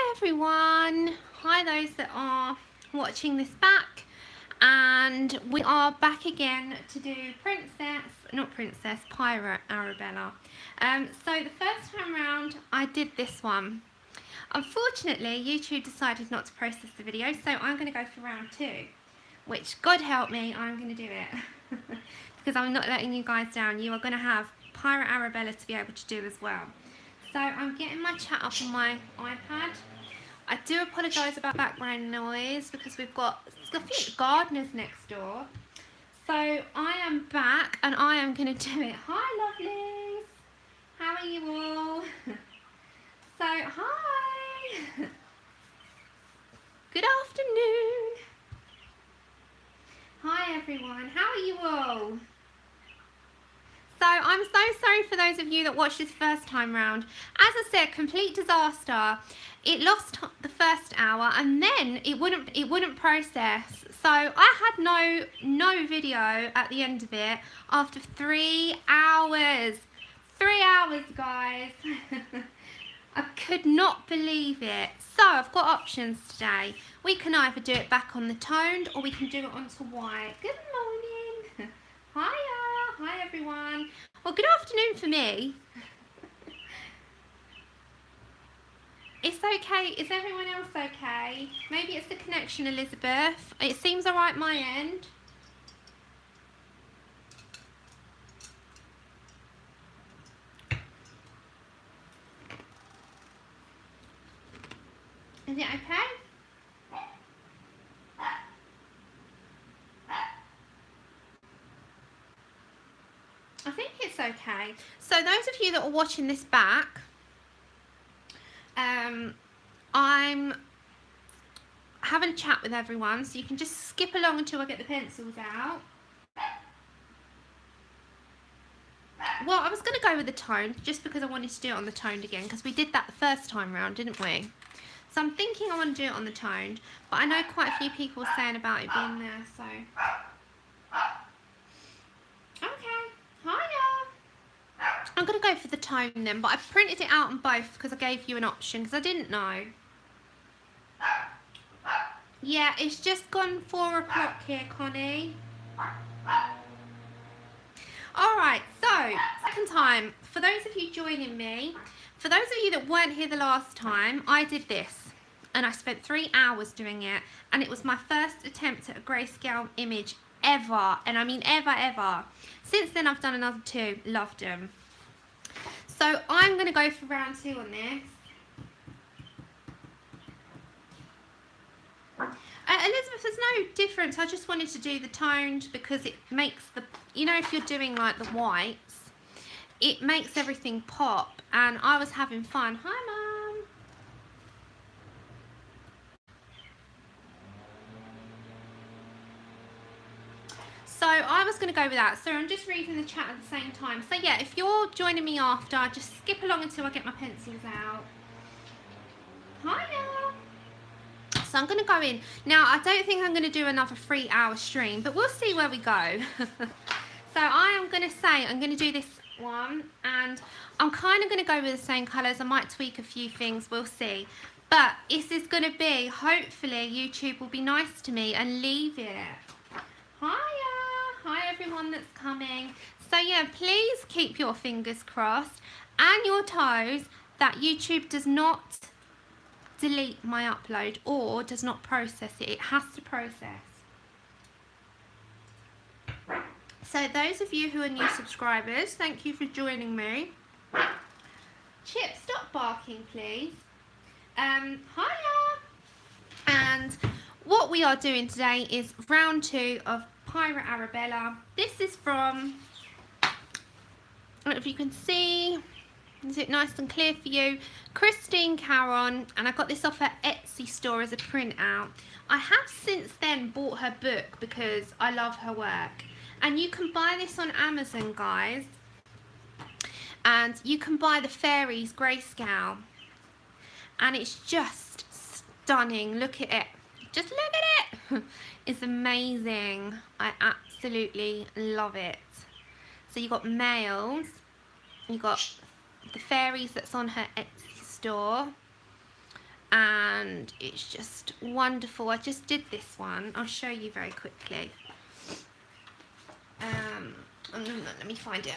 Hi everyone, hi those that are watching this back, and we are back again to do Pirate Arabella. So the first time round I did this one. Unfortunately YouTube decided not to process the video, so I'm going to go for round 2, which God help me, I'm going to do it because I'm not letting you guys down. You are going to have Pirate Arabella to be able to do as well. So I'm getting my chat up on my iPad. I do apologise about background noise because we've got a few gardeners next door. So I am back and I am going to do it. Hi lovelies, how are you all? So hi, good afternoon. Hi everyone, how are you all? So I'm so sorry for those of you that watched this first time round. As I said, complete disaster. It lost the first hour and then it wouldn't process. So I had no video at the end of it after 3 hours. 3 hours, guys. I could not believe it. So I've got options today. We can either do it back on the toned or we can do it onto white. Good morning. Hiya. Hi everyone. Well, good afternoon for me. It's okay. Is everyone else okay? Maybe it's the connection, Elizabeth. It seems alright my end. Is it okay? I think it's okay. So those of you that are watching this back, I'm having a chat with everyone, so you can just skip along until I get the pencils out. Well, I was going to go with the toned just because I wanted to do it on the toned again, because we did that the first time round, didn't we? So I'm thinking I want to do it on the toned, but I know quite a few people were saying about it being there, so. Okay, hiya. I'm going to go for the tone then, but I printed it out on both because I gave you an option because I didn't know. Yeah, it's just gone 4 o'clock here, Connie. Alright, so, second time. For those of you joining me, for those of you that weren't here the last time, I did this. And I spent 3 hours doing it. And it was my first attempt at a grayscale image ever. And I mean ever. Since then I've done another 2. Loved them. So I'm going to go for round 2 on this. Elizabeth, there's no difference. I just wanted to do the toned because it makes the, you know, if you're doing like the whites, it makes everything pop. And I was having fun. Hi, Mum. So I was going to go with that. So I'm just reading the chat at the same time. So yeah, if you're joining me after, just skip along until I get my pencils out. Hiya. So I'm going to go in. Now, I don't think I'm going to do another 3-hour stream, but we'll see where we go. So I am going to say I'm going to do this one, and I'm kind of going to go with the same colours. I might tweak a few things. We'll see. But this is going to be, hopefully, YouTube will be nice to me and leave it. Hiya. Hi, everyone that's coming. So, yeah, please keep your fingers crossed and your toes that YouTube does not delete my upload or does not process it. It has to process. So those of you who are new subscribers, thank you for joining me. Chip, stop barking please. Hiya. And what we are doing today is round 2 of Pirate Arabella. This is from, I don't know if you can see, is it nice and clear for you? Christine Karron, and I got this off her Etsy store as a printout. I have since then bought her book because I love her work. And you can buy this on Amazon, guys. And you can buy the Fairies Grayscale. And it's just stunning. Look at it. Just look at it. It's amazing. I absolutely love it. So you got males. You got the fairies that's on her Etsy store, and it's just wonderful. I just did this one. I'll show you very quickly. Let me find it.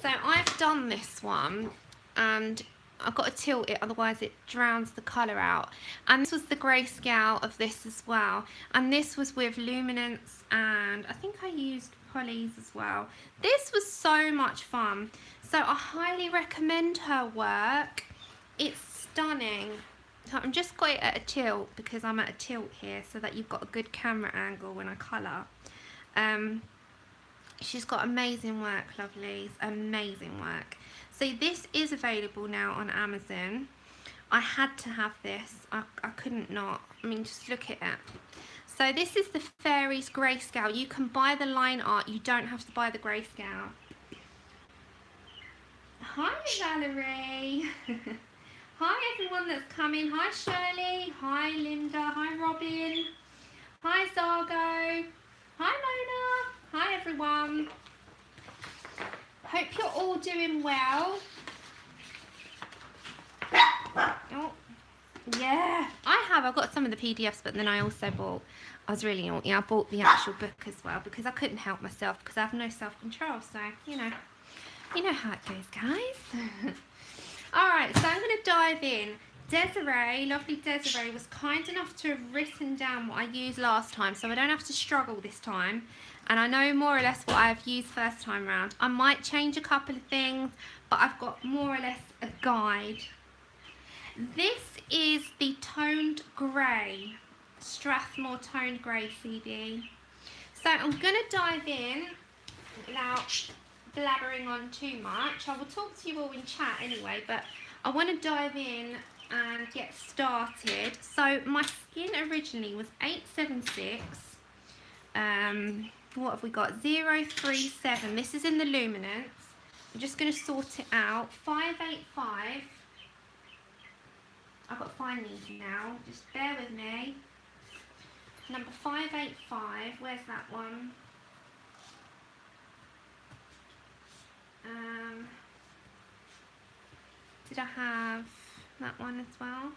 So I've done this one, and I've got to tilt it, otherwise it drowns the colour out. And this was the grayscale of this as well. And this was with Luminance, and I think I used Polly's as well. This was so much fun. So I highly recommend her work. It's stunning. So I'm just got it at a tilt because I'm at a tilt here, so that you've got a good camera angle when I colour. She's got amazing work, lovelies, amazing work. So this is available now on Amazon. I had to have this. I couldn't not. I mean, just look at it. So this is the Fairies Grayscale. You can buy the line art. You don't have to buy the grayscale. Hi, Valerie. Hi, everyone that's coming. Hi, Shirley. Hi, Linda. Hi, Robin. Hi, Zargo. Hi, Mona. Hi, everyone. Hope you're all doing well. Oh, yeah, I've got some of the PDFs, but then I also bought, I was really naughty, I bought the actual book as well because I couldn't help myself because I have no self-control, so, you know how it goes, guys. Alright, so I'm going to dive in. Desiree, lovely Desiree, was kind enough to have written down what I used last time, so I don't have to struggle this time. And I know more or less what I've used first time round. I might change a couple of things, but I've got more or less a guide. This is the Toned Grey, Strathmore Toned Grey CD. So I'm going to dive in without blabbering on too much. I will talk to you all in chat anyway, but I want to dive in and get started. So my skin originally was 876. What have we got? 037. This is in the Luminance. I'm just going to sort it out. 585. I've got to find these now. Just bear with me. Number 585. Where's that one? Did I have that one as well?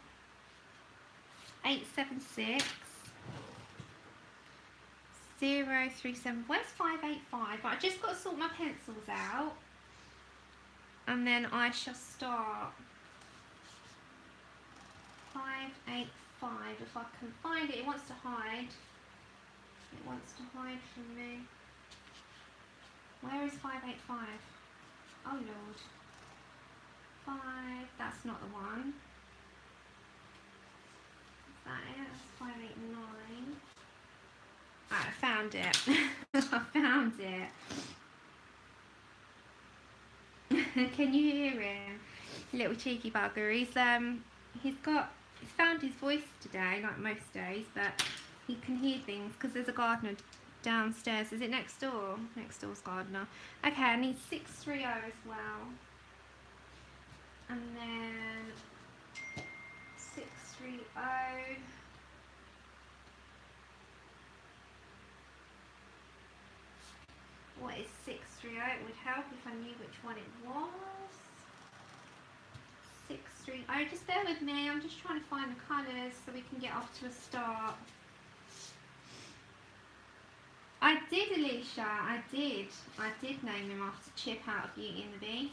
876. 037. Where's 585? Right, I just got to sort my pencils out, and then I shall start. 585. If I can find it, it wants to hide. It wants to hide from me. Where is 585? Oh Lord. 5. That's not the one. Is that it? That's 589. Right, I found it. I found it. Can you hear him? Little cheeky bugger. He's found his voice today, like most days, but he can hear things because there's a gardener downstairs. Is it next door? Next door's gardener. Okay, I need 630 as well. And then 630. What is 630? It would help if I knew which one it was. 630. Just bear with me. I'm just trying to find the colours so we can get off to a start. I did, Alicia. I did name him after Chip out of Beauty and the Beast.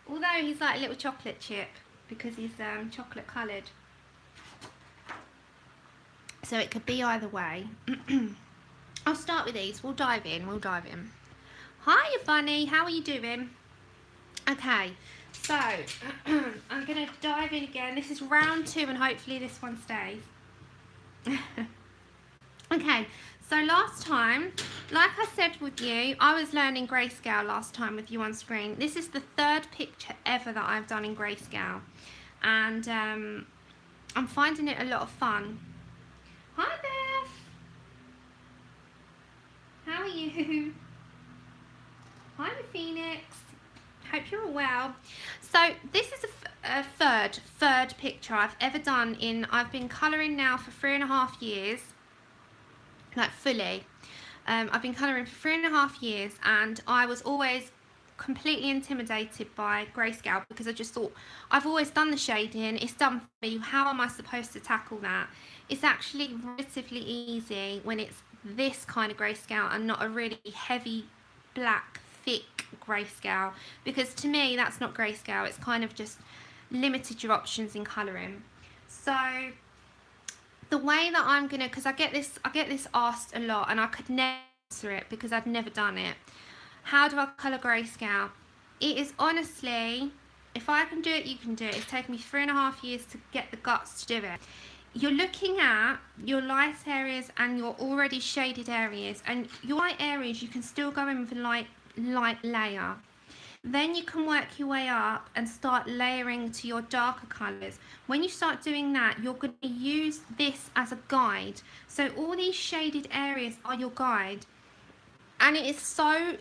Although he's like a little chocolate chip because he's chocolate coloured. So it could be either way. I'll start with these. We'll dive in. Hiya, Bunny. How are you doing? Okay. So, I'm going to dive in again. This is round 2 and hopefully this one stays. Okay. So last time, like I said with you, I was learning grayscale last time with you on screen. This is the 3rd picture ever that I've done in grayscale. And I'm finding it a lot of fun. Hi, Beth. How are you? Hi, Phoenix. Hope you're all well. So this is a third picture I've ever done in, I've been colouring now for 3.5 years. Like fully. I've been colouring for 3.5 years, and I was always completely intimidated by grayscale because I just thought, I've always done the shading, it's done for me, how am I supposed to tackle that? It's actually relatively easy when it's this kind of grayscale and not a really heavy black thick grayscale, because to me that's not grayscale, it's kind of just limited your options in colouring. So the way that I'm gonna, because I get this asked a lot and I could never answer it because I'd never done it. How do I colour grayscale? It is honestly, if I can do it, you can do it. It's taken me 3.5 years to get the guts to do it. You're looking at your light areas and your already shaded areas, and your light areas you can still go in with a light layer. Then you can work your way up and start layering to your darker colours. When you start doing that, you're going to use this as a guide. So all these shaded areas are your guide. And it is so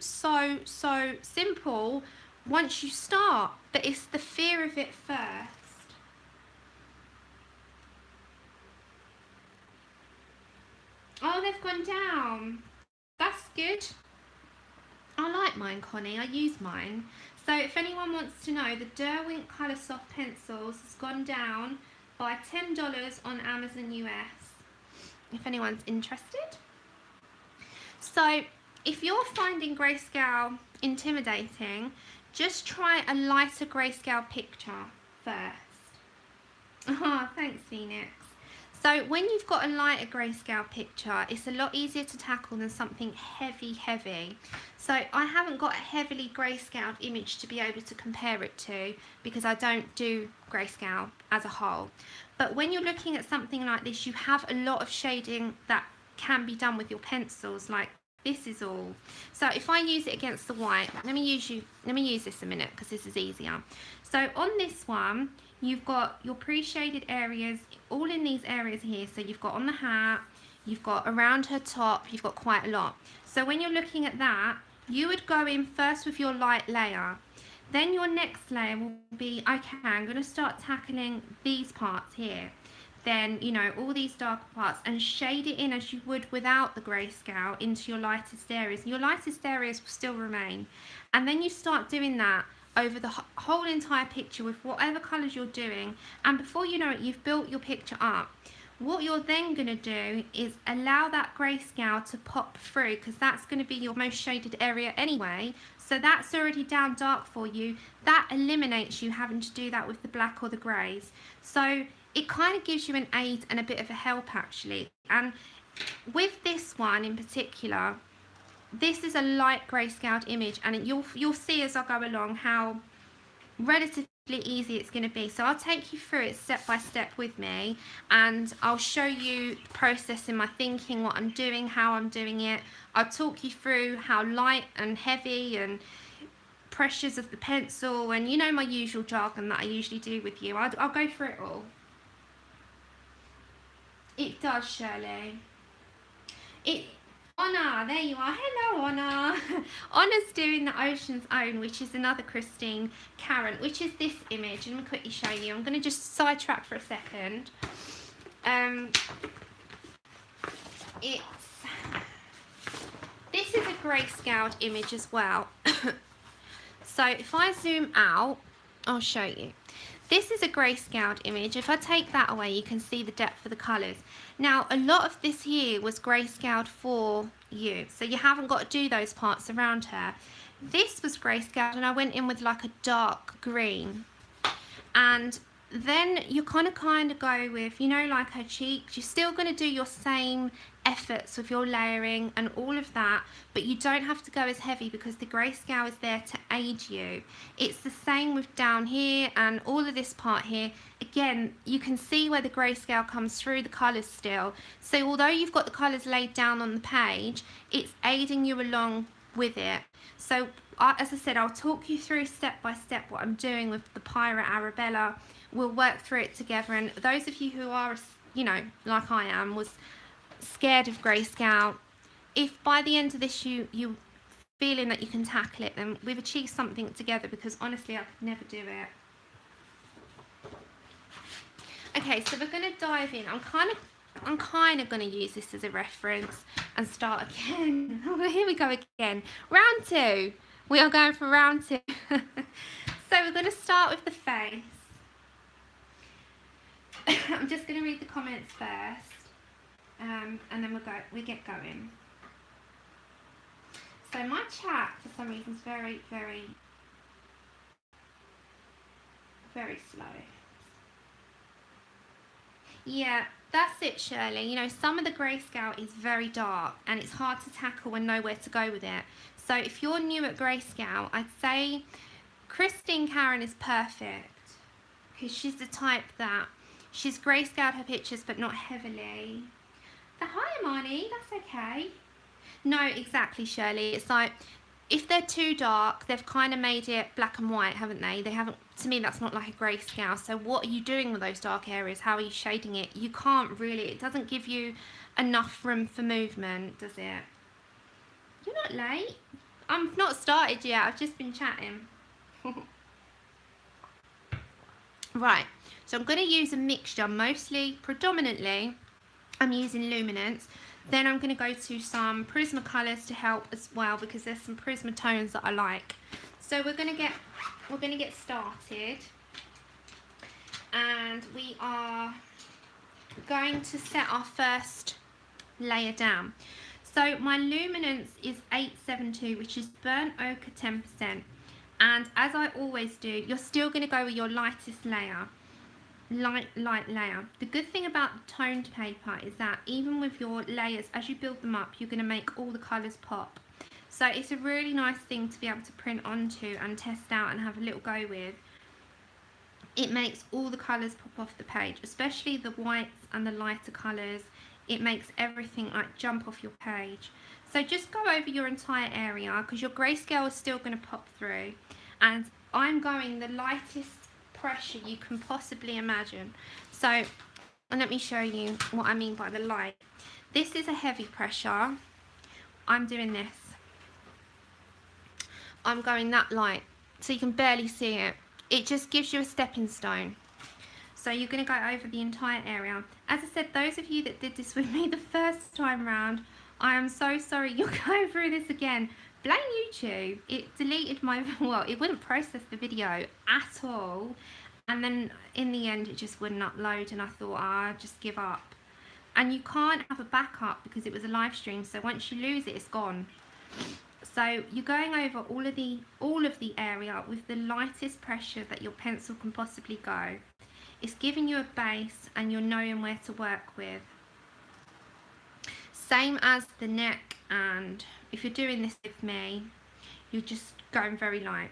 simple once you start, but it's the fear of it first. Oh, they've gone down. That's good. I like mine, Connie. I use mine. So if anyone wants to know, the Derwent Colour Soft Pencils has gone down by $10 on Amazon US, if anyone's interested. So if you're finding grayscale intimidating, just try a lighter grayscale picture first. Oh, thanks, Phoenix. So when you've got a lighter grayscale picture, it's a lot easier to tackle than something heavy. So I haven't got a heavily grayscaled image to be able to compare it to because I don't do grayscale as a whole. But when you're looking at something like this, you have a lot of shading that can be done with your pencils, like this is all. So if I use it against the white, let me use this a minute because this is easier. So on this one, you've got your pre-shaded areas all in these areas here. So you've got on the hat, you've got around her top, you've got quite a lot. So when you're looking at that, you would go in first with your light layer. Then your next layer will be, okay, I'm going to start tackling these parts here. Then, you know, all these darker parts, and shade it in as you would without the grayscale into your lightest areas. Your lightest areas will still remain. And then you start doing that over the whole entire picture with whatever colours you're doing, and before you know it, you've built your picture up. What you're then going to do is allow that grayscale to pop through, because that's going to be your most shaded area anyway, so that's already down dark for you. That eliminates you having to do that with the black or the greys. So it kind of gives you an aid and a bit of a help actually. And with this one in particular, this is a light grayscaled image, and you'll see as I go along how relatively easy it's going to be. So I'll take you through it step by step with me, and I'll show you the process in my thinking, what I'm doing, how I'm doing it. I'll talk you through how light and heavy and pressures of the pencil, and you know my usual jargon that I usually do with you. I'll go through it all. It does, Shirley. Honor, there you are. Hello, Honor. Honor's doing the Ocean's Own, which is another Christine Karron, which is this image. Let me quickly show you. I'm going to just sidetrack for a second. This is a grayscaled image as well. So if I zoom out, I'll show you. This is a grayscaled image. If I take that away, you can see the depth of the colours. Now, a lot of this here was grayscaled for you, so you haven't got to do those parts around her. This was grayscaled, and I went in with like a dark green. And then you kind of go with, you know, like her cheeks. You're still going to do your same efforts with your layering and all of that, but you don't have to go as heavy because the grayscale is there to aid you. It's the same with down here and all of this part here. Again, you can see where the grayscale comes through the colours still. So although you've got the colours laid down on the page, it's aiding you along with it. So as I said, I'll talk you through step by step what I'm doing with the Pirate Arabella. We'll work through it together, and those of you who are, you know, like I am, was scared of grayscale, if by the end of this you feeling that you can tackle it, then we've achieved something together, because honestly I could never do it. Okay, so we're going to dive in. I'm kind of going to use this as a reference and start again. Oh, here we go again. Round 2. We are going for round 2. So we're going to start with the face. I'm just going to read the comments first, and then we get going. So my chat, for some reason, is very, very, very slow. Yeah, that's it, Shirley. You know, some of the grayscale is very dark and it's hard to tackle and know where to go with it. So if you're new at grayscale, I'd say Christine Karron is perfect because she's the type that she's grayscaled her pictures but not heavily. But hi, Imani, that's okay. No, exactly, Shirley. It's like, if they're too dark, they've kind of made it black and white, haven't they? They haven't, to me, that's not like a grayscale. So what are you doing with those dark areas? How are you shading it? You can't really, it doesn't give you enough room for movement, does it? You're not late. I'm not started yet. I've just been chatting. Right, so I'm going to use a mixture, predominantly, I'm using Luminance. Then I'm going to go to some Prisma colours to help as well, because there's some Prisma tones that I like. So we're going to get started, and we are going to set our first layer down. So my Luminance is 872, which is burnt ochre 10%. And as I always do, you're still going to go with your lightest layer. Light layer. The good thing about the toned paper is that even with your layers, as you build them up, you're going to make all the colours pop. So it's a really nice thing to be able to print onto and test out and have a little go with. It makes all the colours pop off the page, especially the whites and the lighter colours. It makes everything like jump off your page. So just go over your entire area, because your grayscale is still going to pop through. And I'm going the lightest pressure you can possibly imagine. So, and let me show you what I mean by the light. This is a heavy pressure. I'm doing this. I'm going that light, so you can barely see it. It just gives you a stepping stone. So you're going to go over the entire area. As I said, those of you that did this with me the first time round, I am so sorry you're going through this again. Blame YouTube. It deleted my, well, it wouldn't process the video at all. And then in the end, it just wouldn't upload. And I thought, I'll just give up. And you can't have a backup because it was a live stream. So once you lose it, it's gone. So you're going over all of the area with the lightest pressure that your pencil can possibly go. It's giving you a base and you're knowing where to work with. Same as the neck, and if you're doing this with me, you're just going very light.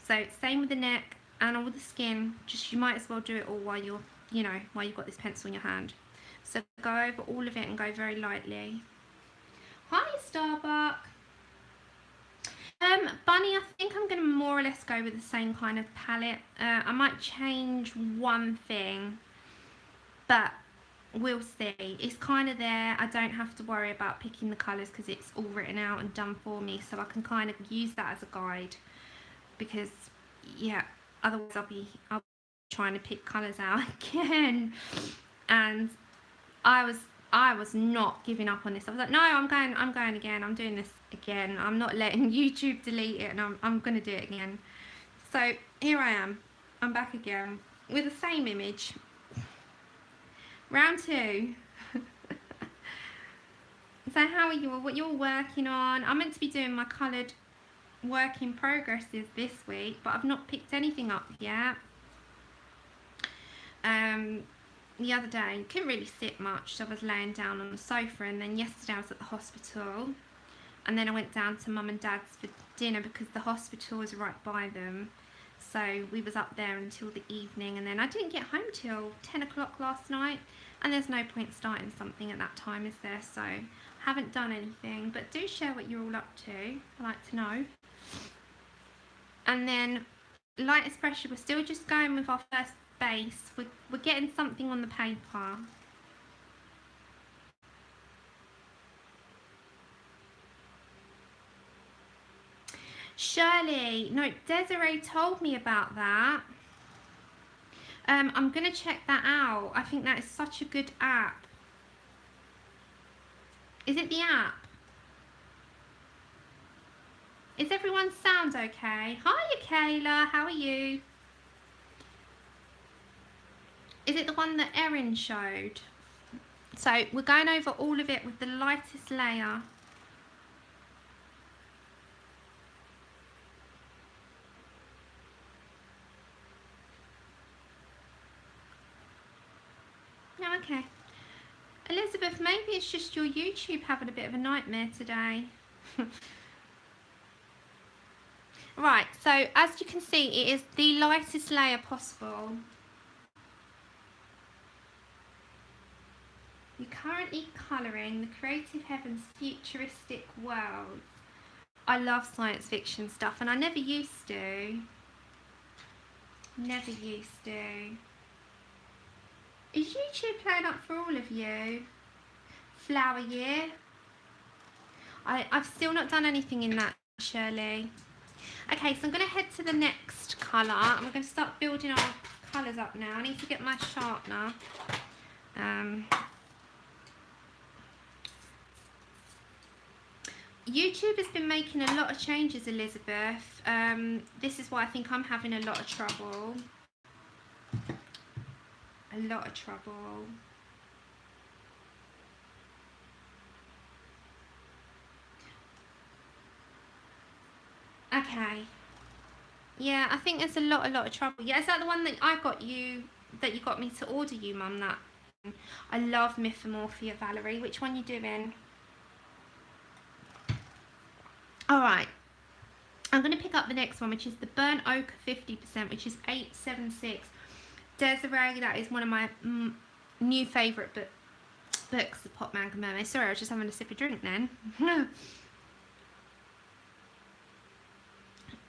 So same with the neck and all the skin, just you might as well do it all while you're, you know, while you've got this pencil in your hand. So go over all of it and go very lightly. Hi Starbuck. Bunny, I think I'm going to more or less go with the same kind of palette. I might change one thing, but we'll see. It's kind of there. I don't have to worry about picking the colours because it's all written out and done for me, so I can kind of use that as a guide, because yeah, otherwise I'll be trying to pick colours out again. And I was not giving up on this. I was like, no, I'm going again. I'm doing this again. I'm not letting YouTube delete it, and I'm going to do it again. So here I am. I'm back again with the same image. Round 2. So how are you? What you're working on? I'm meant to be doing my coloured work in progresses this week, but I've not picked anything up yet. The other day, couldn't really sit much, so I was laying down on the sofa, and then yesterday I was at the hospital, and then I went down to Mum and Dad's for dinner because the hospital was right by them. So we was up there until the evening, and then I didn't get home till 10 o'clock last night, and there's no point starting something at that time, is there? So I haven't done anything, but do share what you're all up to. I like to know. And then lightest pressure, we're still just going with our first base. We're getting something on the paper. Shirley, no, Desiree told me about that. I'm gonna check that out. I think that is such a good app. Is it the app? Is everyone's sound okay? Hiya, Kayla. How are you? Is it the one that Erin showed? So we're going over all of it with the lightest layer. Oh, okay. Elizabeth, maybe it's just your YouTube having a bit of a nightmare today. Right, so as you can see, it is the lightest layer possible. You're currently colouring the Creative Heavens futuristic world. I love science fiction stuff, and I never used to. Never used to. Is YouTube playing up for all of you? Flower year. I've still not done anything in that, Shirley. Okay, so I'm going to head to the next colour. I'm going to start building our colours up now. I need to get my sharpener. YouTube has been making a lot of changes, Elizabeth. This is why I think I'm having a lot of trouble. A lot of trouble. Okay. Yeah, I think there's a lot of trouble. Yeah, is that the one that I got you, that you got me to order you, Mum? That I love Mythomorphia, Valerie. Which one you doing? All right. I'm going to pick up the next one, which is the Burnt Ochre 50%, which is 876. Desiree, that is one of my new favourite books, The Pot Manga Mermaid. Sorry, I was just having a sip of drink then.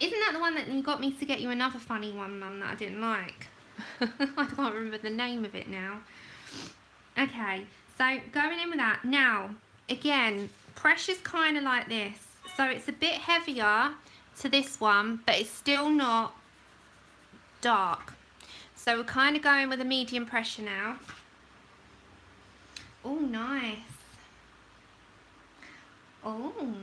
Isn't that the one that you got me to get you another funny one, Mum, that I didn't like? I can't remember the name of it now. Okay, so going in with that. Now, again, pressure's kind of like this. So it's a bit heavier to this one, but it's still not dark. So we're kind of going with a medium pressure now. Oh, nice. Oh.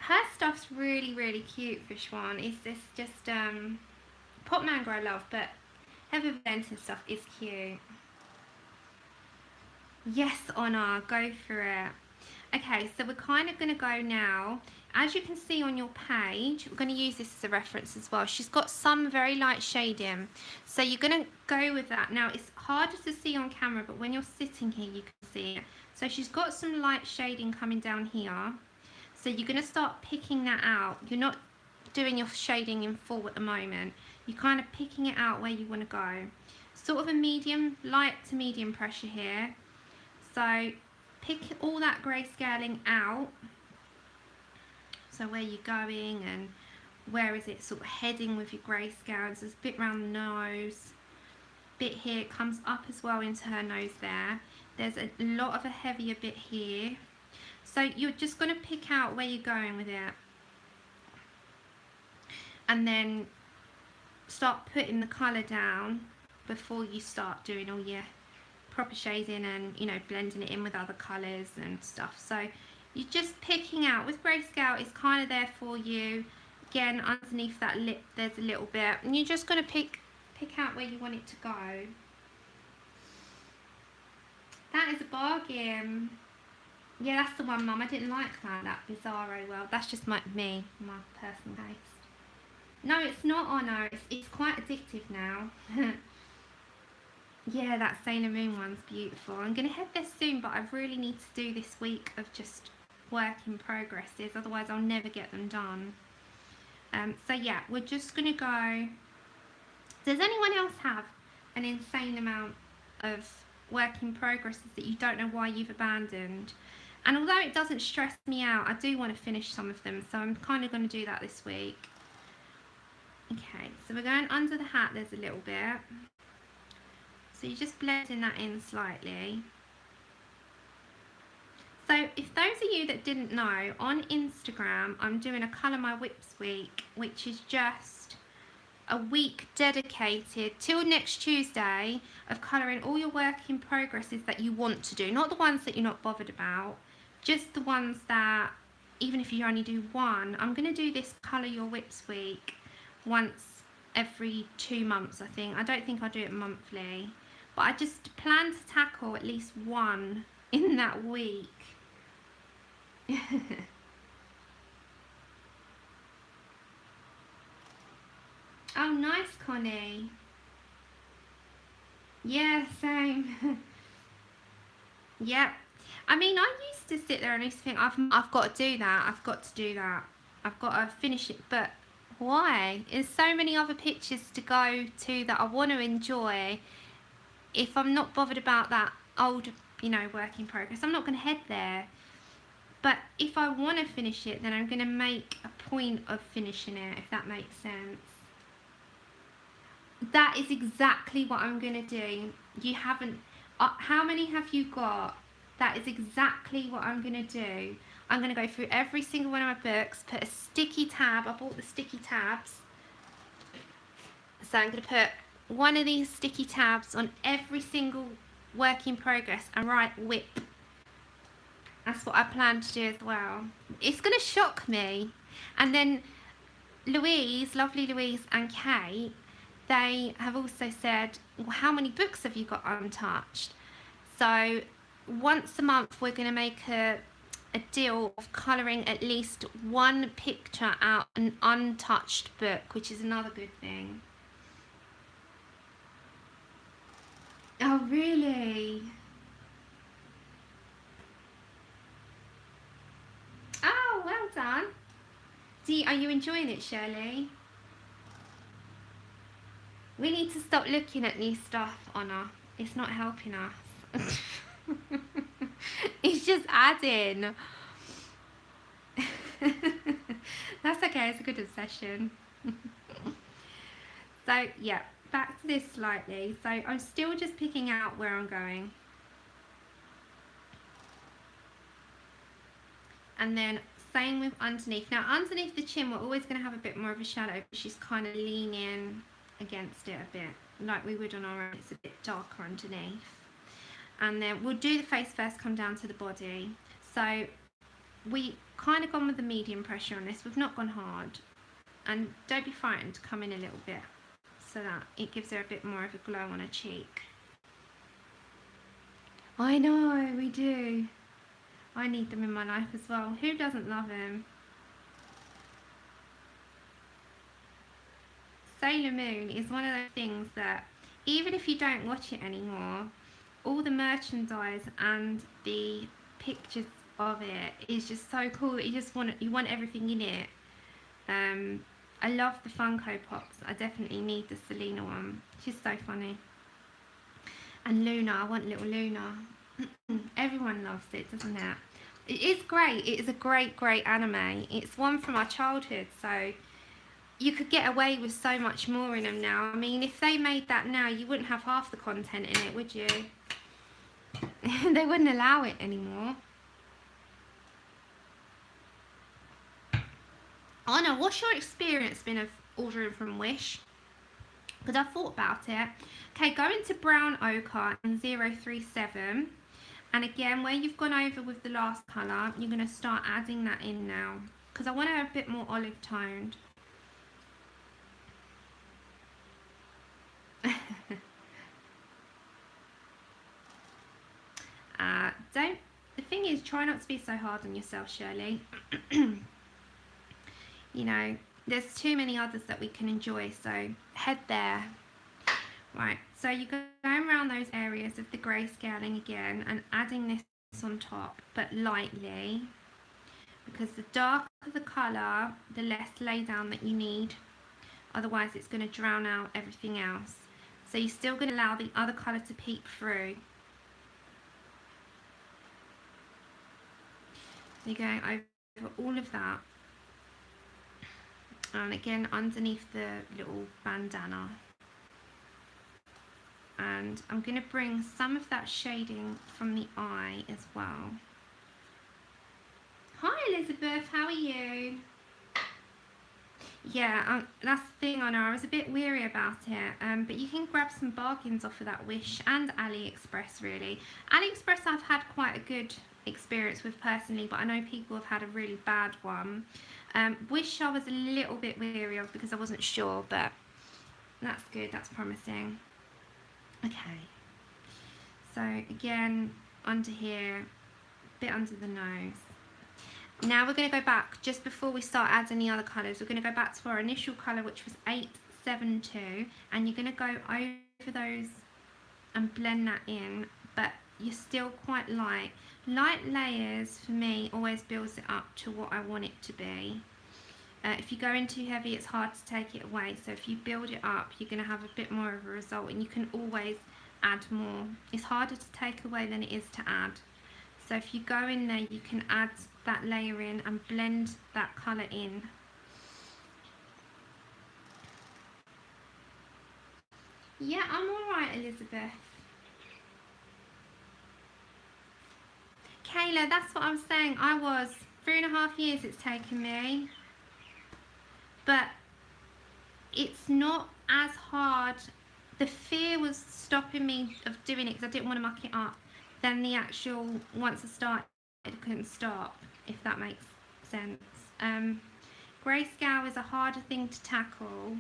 Her stuff's really, really cute, Fish One. It's just pot mango I love, but Heather Valentin stuff is cute. Yes, Honor, go for it. Okay, so we're kind of going to go now. As you can see on your page, we're going to use this as a reference as well. She's got some very light shading, so you're going to go with that. Now, it's harder to see on camera, but when you're sitting here, you can see it. So she's got some light shading coming down here. So you're going to start picking that out. You're not doing your shading in full at the moment. You're kind of picking it out where you want to go. Sort of a medium, light to medium pressure here. So pick all that grayscaling out. So where you're going and where is it sort of heading with your grayscale. So there's a bit around the nose. Bit here, it comes up as well into her nose there. There's a lot of a heavier bit here. So you're just going to pick out where you're going with it. And then start putting the colour down before you start doing all your proper shading and, you know, blending it in with other colours and stuff. So you're just picking out. With grayscale, it's kind of there for you. Again, underneath that lip, there's a little bit. And you're just going to pick out where you want it to go. That is a bargain. Yeah, that's the one, Mum. I didn't like that Bizarro World. That's just my personal taste. No, it's not, Honor. It's quite addictive now. Yeah, that Sailor Moon one's beautiful. I'm going to head there soon, but I really need to do this week of just work in progresses. Otherwise, I'll never get them done. So, yeah, we're just going to go... Does anyone else have an insane amount of work in progresses that you don't know why you've abandoned? And although it doesn't stress me out, I do want to finish some of them, so I'm kind of going to do that this week. Okay, so we're going under the hat, there's a little bit. So you're just blending that in slightly. So if those of you that didn't know, on Instagram, I'm doing a Colour My Whips week, which is just a week dedicated till next Tuesday of colouring all your work in progresses that you want to do, not the ones that you're not bothered about. just the ones that, even if you only do one, I'm going to do this Colour Your Whips week once every 2 months, I think. I don't think I'll do it monthly, but I just plan to tackle at least one in that week. Oh, nice, Connie. Yeah, same. Yep. I mean, I used to sit there and used to think, I've got to do that, I've got to do that, I've got to finish it, but why? There's so many other pictures to go to that I want to enjoy. If I'm not bothered about that old, you know, work in progress, I'm not going to head there. But if I want to finish it, then I'm going to make a point of finishing it, if that makes sense. That is exactly what I'm going to do. You haven't... how many have you got? That is exactly what I'm going to do. I'm going to go through every single one of my books, put a sticky tab. I bought the sticky tabs. So I'm going to put one of these sticky tabs on every single work in progress and write whip. That's what I plan to do as well. It's going to shock me. And then Louise, lovely Louise and Kate, they have also said, well, how many books have you got untouched? So once a month we're going to make a deal of colouring at least one picture out an untouched book, which is another good thing. Oh, really? Oh, well done. Are you enjoying it, Shirley? We need to stop looking at new stuff, Honor. It's not helping us. It's just adding. That's okay, it's a good obsession. So, yeah, back to this slightly. So, I'm still just picking out where I'm going. And then, same with underneath. Now, underneath the chin, we're always going to have a bit more of a shadow. She's kind of leaning against it a bit, like we would on our own. It's a bit darker underneath. And then we'll do the face first, come down to the body. So we kind of gone with the medium pressure on this. We've not gone hard. And don't be frightened to come in a little bit so that it gives her a bit more of a glow on her cheek. I know, we do. I need them in my life as well. Who doesn't love them? Sailor Moon is one of those things that even if you don't watch it anymore, all the merchandise and the pictures of it is just so cool that you want everything in it. I love the Funko Pops. I definitely need the Selena one. She's so funny. And Luna, I want little Luna. Everyone loves it, doesn't it? It is great. It is a great anime. It's one from our childhood, so you could get away with so much more in them now. I mean, if they made that now, you wouldn't have half the content in it, would you? They wouldn't allow it anymore. Anna, what's your experience been of ordering from Wish? Because I thought about it. Okay, go into Brown Ochre and 037. And again, where you've gone over with the last colour, you're going to start adding that in now. Because I want to have a bit more olive toned. The thing is, try not to be so hard on yourself, Shirley. You know, there's too many others that we can enjoy, so head there. Right, so you're going around those areas of the grayscaling again and adding this on top, but lightly, because the darker the colour, the less lay down that you need. Otherwise it's going to drown out everything else. So you're still going to allow the other colour to peek through. So you're going over all of that. And again, underneath the little bandana. And I'm going to bring some of that shading from the eye as well. Hi Elizabeth, how are you? Yeah, that's the thing, I know, I was a bit weary about it, but you can grab some bargains off of that Wish and AliExpress, really. AliExpress I've had quite a good experience with personally, but I know people have had a really bad one. Wish I was a little bit weary of because I wasn't sure, but that's good, that's promising. Okay, so again, under here, bit under the nose. Now we're going to go back, just before we start adding the other colours, we're going to go back to our initial colour, which was 872, and you're going to go over those and blend that in, but you're still quite light. Light layers, for me, always builds it up to what I want it to be. If you go in too heavy, it's hard to take it away, so if you build it up, you're going to have a bit more of a result, and you can always add more. It's harder to take away than it is to add. So if you go in there, you can add that layer in and blend that colour in. Yeah, I'm alright, Elizabeth. Kayla, that's what I'm saying. I was 3.5 years it's taken me. But it's not as hard. The fear was stopping me of doing it because I didn't want to muck it up. Then the actual, once I started, I couldn't stop, if that makes sense. Grayscale is a harder thing to tackle,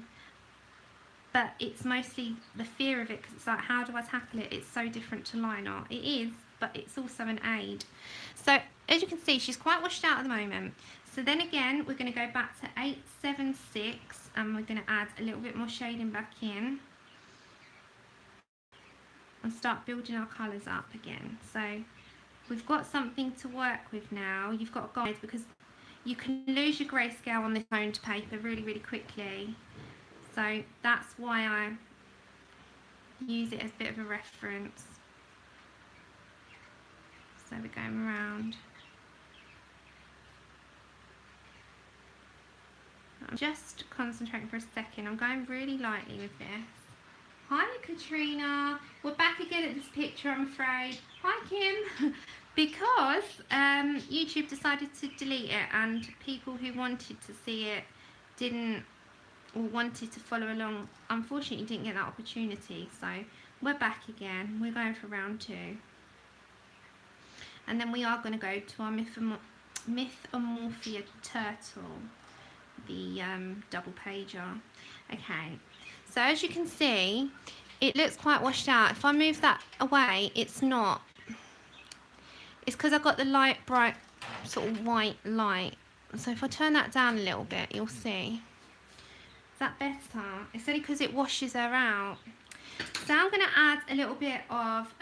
but it's mostly the fear of it, because it's like, how do I tackle it? It's so different to line art. It is, but it's also an aid. So as you can see, she's quite washed out at the moment. So then again, we're going to go back to 876 and we're going to add a little bit more shading back in and start building our colours up again. So we've got something to work with now. You've got a guide, because you can lose your grayscale on this toned paper really, really quickly. So that's why I use it as a bit of a reference. So we're going around. I'm just concentrating for a second. I'm going really lightly with this. Hi Katrina, we're back again at this picture, I'm afraid. Hi Kim. Because YouTube decided to delete it, and people who wanted to see it didn't, or wanted to follow along, unfortunately didn't get that opportunity. So we're back again. We're going for round 2. And then we are going to go to our Mythomorphia turtle, the double pager. Okay, so as you can see, it looks quite washed out. If I move that away, it's not. It's because I've got the light, bright, sort of white light. So if I turn that down a little bit, you'll see. Is that better? It's only because it washes her out. So I'm going to add a little bit of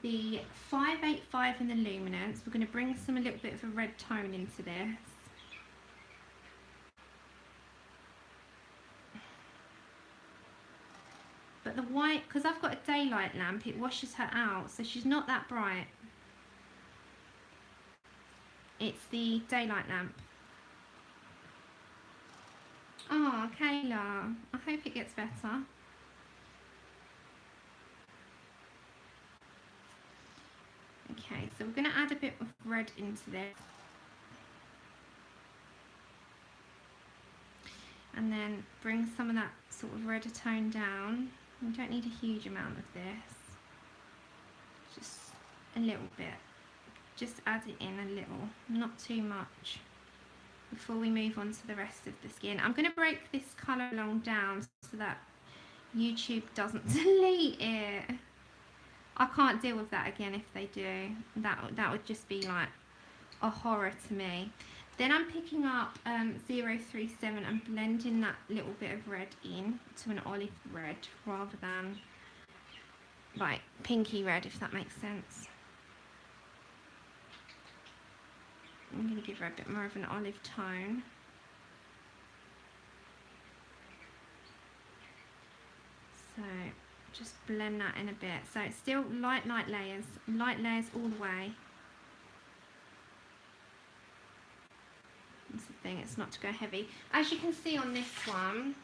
the 585 in the Luminance. We're going to bring a little bit of a red tone into this. But the white, because I've got a daylight lamp, it washes her out, so she's not that bright. It's the daylight lamp. Oh, Kayla, I hope it gets better. Okay, so we're going to add a bit of red into this. And then bring some of that sort of redder tone down. We don't need a huge amount of this. Just a little bit. Just add it in a little, not too much, before we move on to the rest of the skin. I'm going to break this colour along down so that YouTube doesn't delete it. I can't deal with that again if they do. That would just be like a horror to me. Then I'm picking up 037 and blending that little bit of red in to an olive red rather than like pinky red, if that makes sense. I'm going to give her a bit more of an olive tone. So just blend that in a bit. So it's still light layers all the way. That's the thing, it's not to go heavy. As you can see on this one,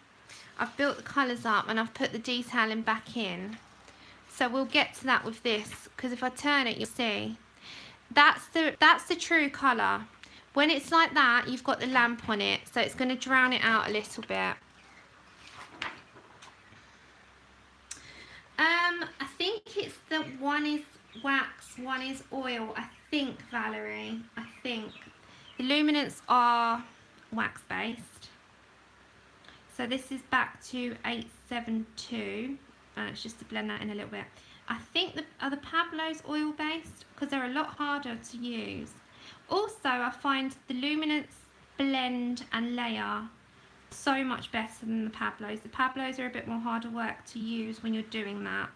I've built the colours up and I've put the detailing back in. So we'll get to that with this, because if I turn it, you'll see. That's the true colour. When it's like that, you've got the lamp on it, so it's going to drown it out a little bit. I think it's the one is wax, one is oil. I think, Valerie, I think the luminance are wax based. So this is back to 872. It's just to blend that in a little bit. I think the Pablo's oil based because they're a lot harder to use. Also, I find the luminance blend and layer so much better than the Pablo's. The Pablo's are a bit more harder work to use when you're doing that.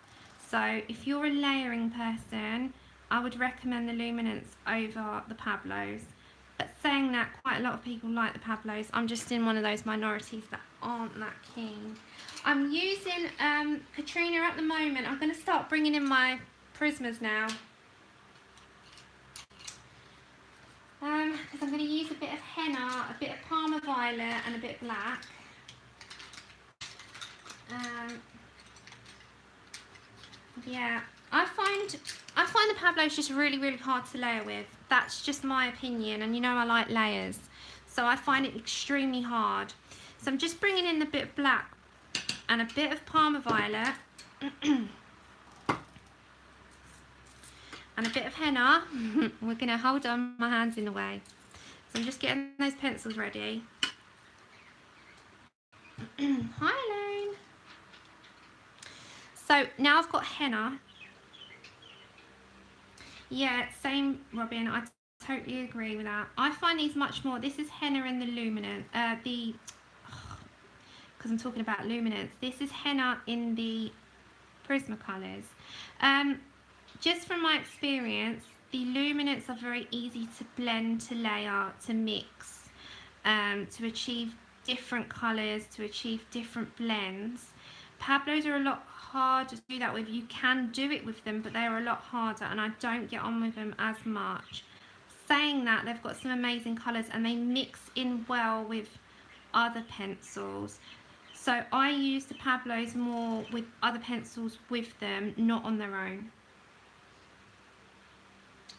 So if you're a layering person, I would recommend the luminance over the Pablo's. But saying that, quite a lot of people like the Pablo's. I'm just in one of those minorities that aren't that keen. I'm using Katrina at the moment. I'm going to start bringing in my Prismas now. Because I'm going to use a bit of henna, a bit of Parma Violet and a bit of black. Yeah, I find the Pablo's just really, really hard to layer with. That's just my opinion, and you know I like layers. So I find it extremely hard. So I'm just bringing in a bit of black and a bit of Parma Violet. And a bit of henna. We're going to hold on, my hand's in the way. So I'm just getting those pencils ready. Hi Elaine. So now I've got henna. Yeah, same Robin, I totally agree with that. I find these much more, this is henna in the luminance, because I'm talking about luminance. This is henna in the Prismacolors. Just from my experience, the luminance are very easy to blend, to layer, to mix, to achieve different colours, to achieve different blends. Pablo's are a lot harder to do that with. You can do it with them, but they're a lot harder, and I don't get on with them as much. Saying that, they've got some amazing colours, and they mix in well with other pencils. So I use the Pablo's more with other pencils with them, not on their own.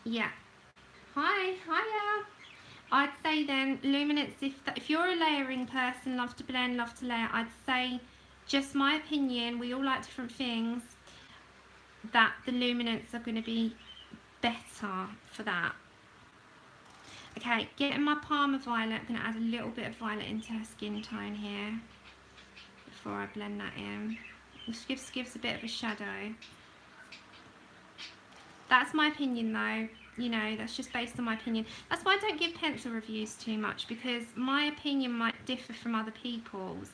Yeah. Hiya. I'd say then luminance, if you're a layering person, love to blend, love to layer, I'd say, just my opinion, we all like different things, that the luminance are going to be better for that. Okay, getting my Parma Violet, I'm going to add a little bit of violet into her skin tone here before I blend that in. This gives a bit of a shadow. That's my opinion though, you know, that's just based on my opinion. That's why I don't give pencil reviews too much, because my opinion might differ from other people's,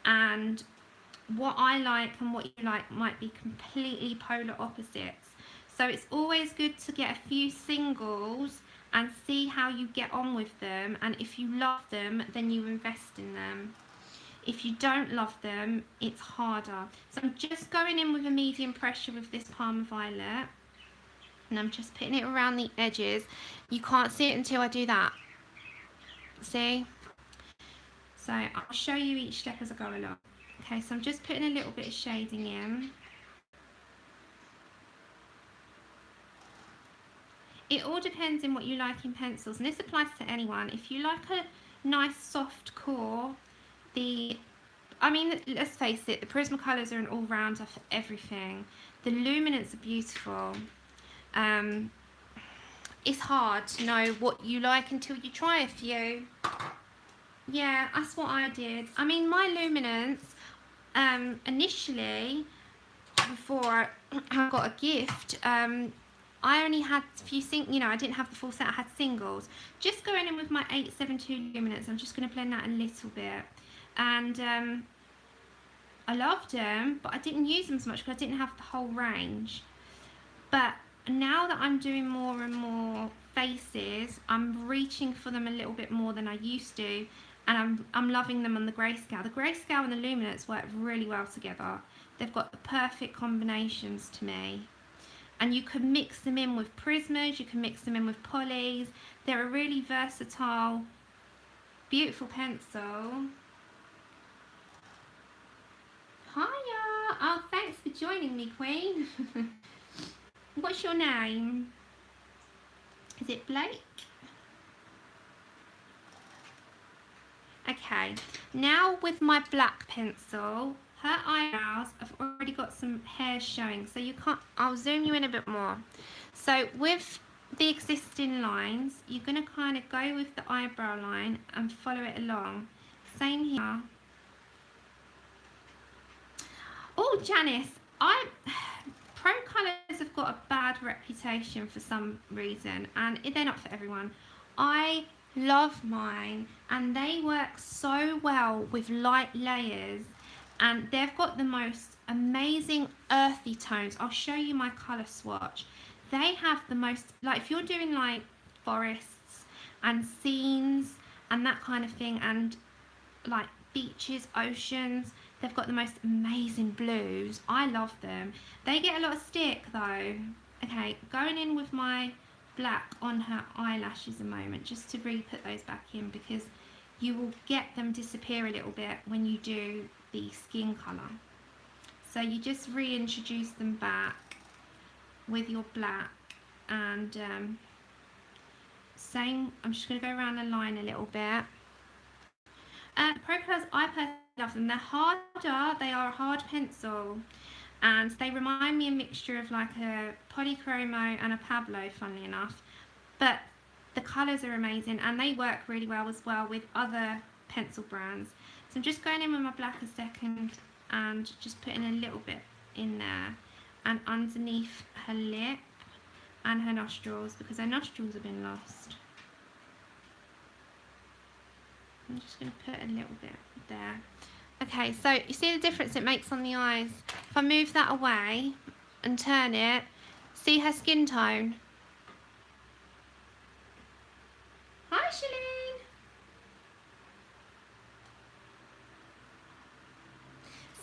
and what I like and what you like might be completely polar opposites. So it's always good to get a few singles and see how you get on with them, and if you love them, then you invest in them. If you don't love them, it's harder. So I'm just going in with a medium pressure with this Parma Violet. And I'm just putting it around the edges. You can't see it until I do that. See? So I'll show you each step as I go along. Okay, so I'm just putting a little bit of shading in. It all depends on what you like in pencils, and this applies to anyone. If you like a nice soft core, I mean, let's face it, the Prismacolors are an all-rounder for everything. The luminance are beautiful. It's hard to know what you like until you try a few. Yeah, that's what I did. I mean, my luminance, initially, before I got a gift, I only had a few I didn't have the full set, I had singles. Just going in with my 872 luminance, I'm just going to blend that a little bit. And I loved them, but I didn't use them so much because I didn't have the whole range. But now that I'm doing more and more faces, I'm reaching for them a little bit more than I used to, and I'm loving them on the grayscale. The grayscale and the luminance work really well together. They've got the perfect combinations to me. And you can mix them in with Prismas, you can mix them in with polys. They're a really versatile, beautiful pencil. Hiya! Oh, thanks for joining me, Queen. What's your name? Is it Blake? Okay, now with my black pencil, her eyebrows have already got some hairs showing, so you can't, I'll zoom you in a bit more. So with the existing lines, you're going to kind of go with the eyebrow line and follow it along. Same here. Oh, Janice, Pro colours have got a bad reputation for some reason, and they're not for everyone. I love mine, and they work so well with light layers, and they've got the most amazing earthy tones. I'll show you my colour swatch. They have the most, like if you're doing like forests and scenes and that kind of thing, and like beaches, oceans, they've got the most amazing blues. I love them. They get a lot of stick though. Okay, going in with my black on her eyelashes a moment, just to re-put those back in, because you will get them disappear a little bit when you do the skin colour. So you just reintroduce them back with your black, and same, I'm just going to go around the line a little bit. Pro colours, I personally love them. They're harder, they are a hard pencil, and they remind me a mixture of like a Polychromo and a Pablo, funnily enough, but the colours are amazing, and they work really well as well with other pencil brands. So I'm just going in with my black a second and just putting a little bit in there and underneath her lip and her nostrils, because her nostrils have been lost. I'm just going to put a little bit there. Okay, so you see the difference it makes on the eyes? If I move that away and turn it, see her skin tone? Hi, Shalene!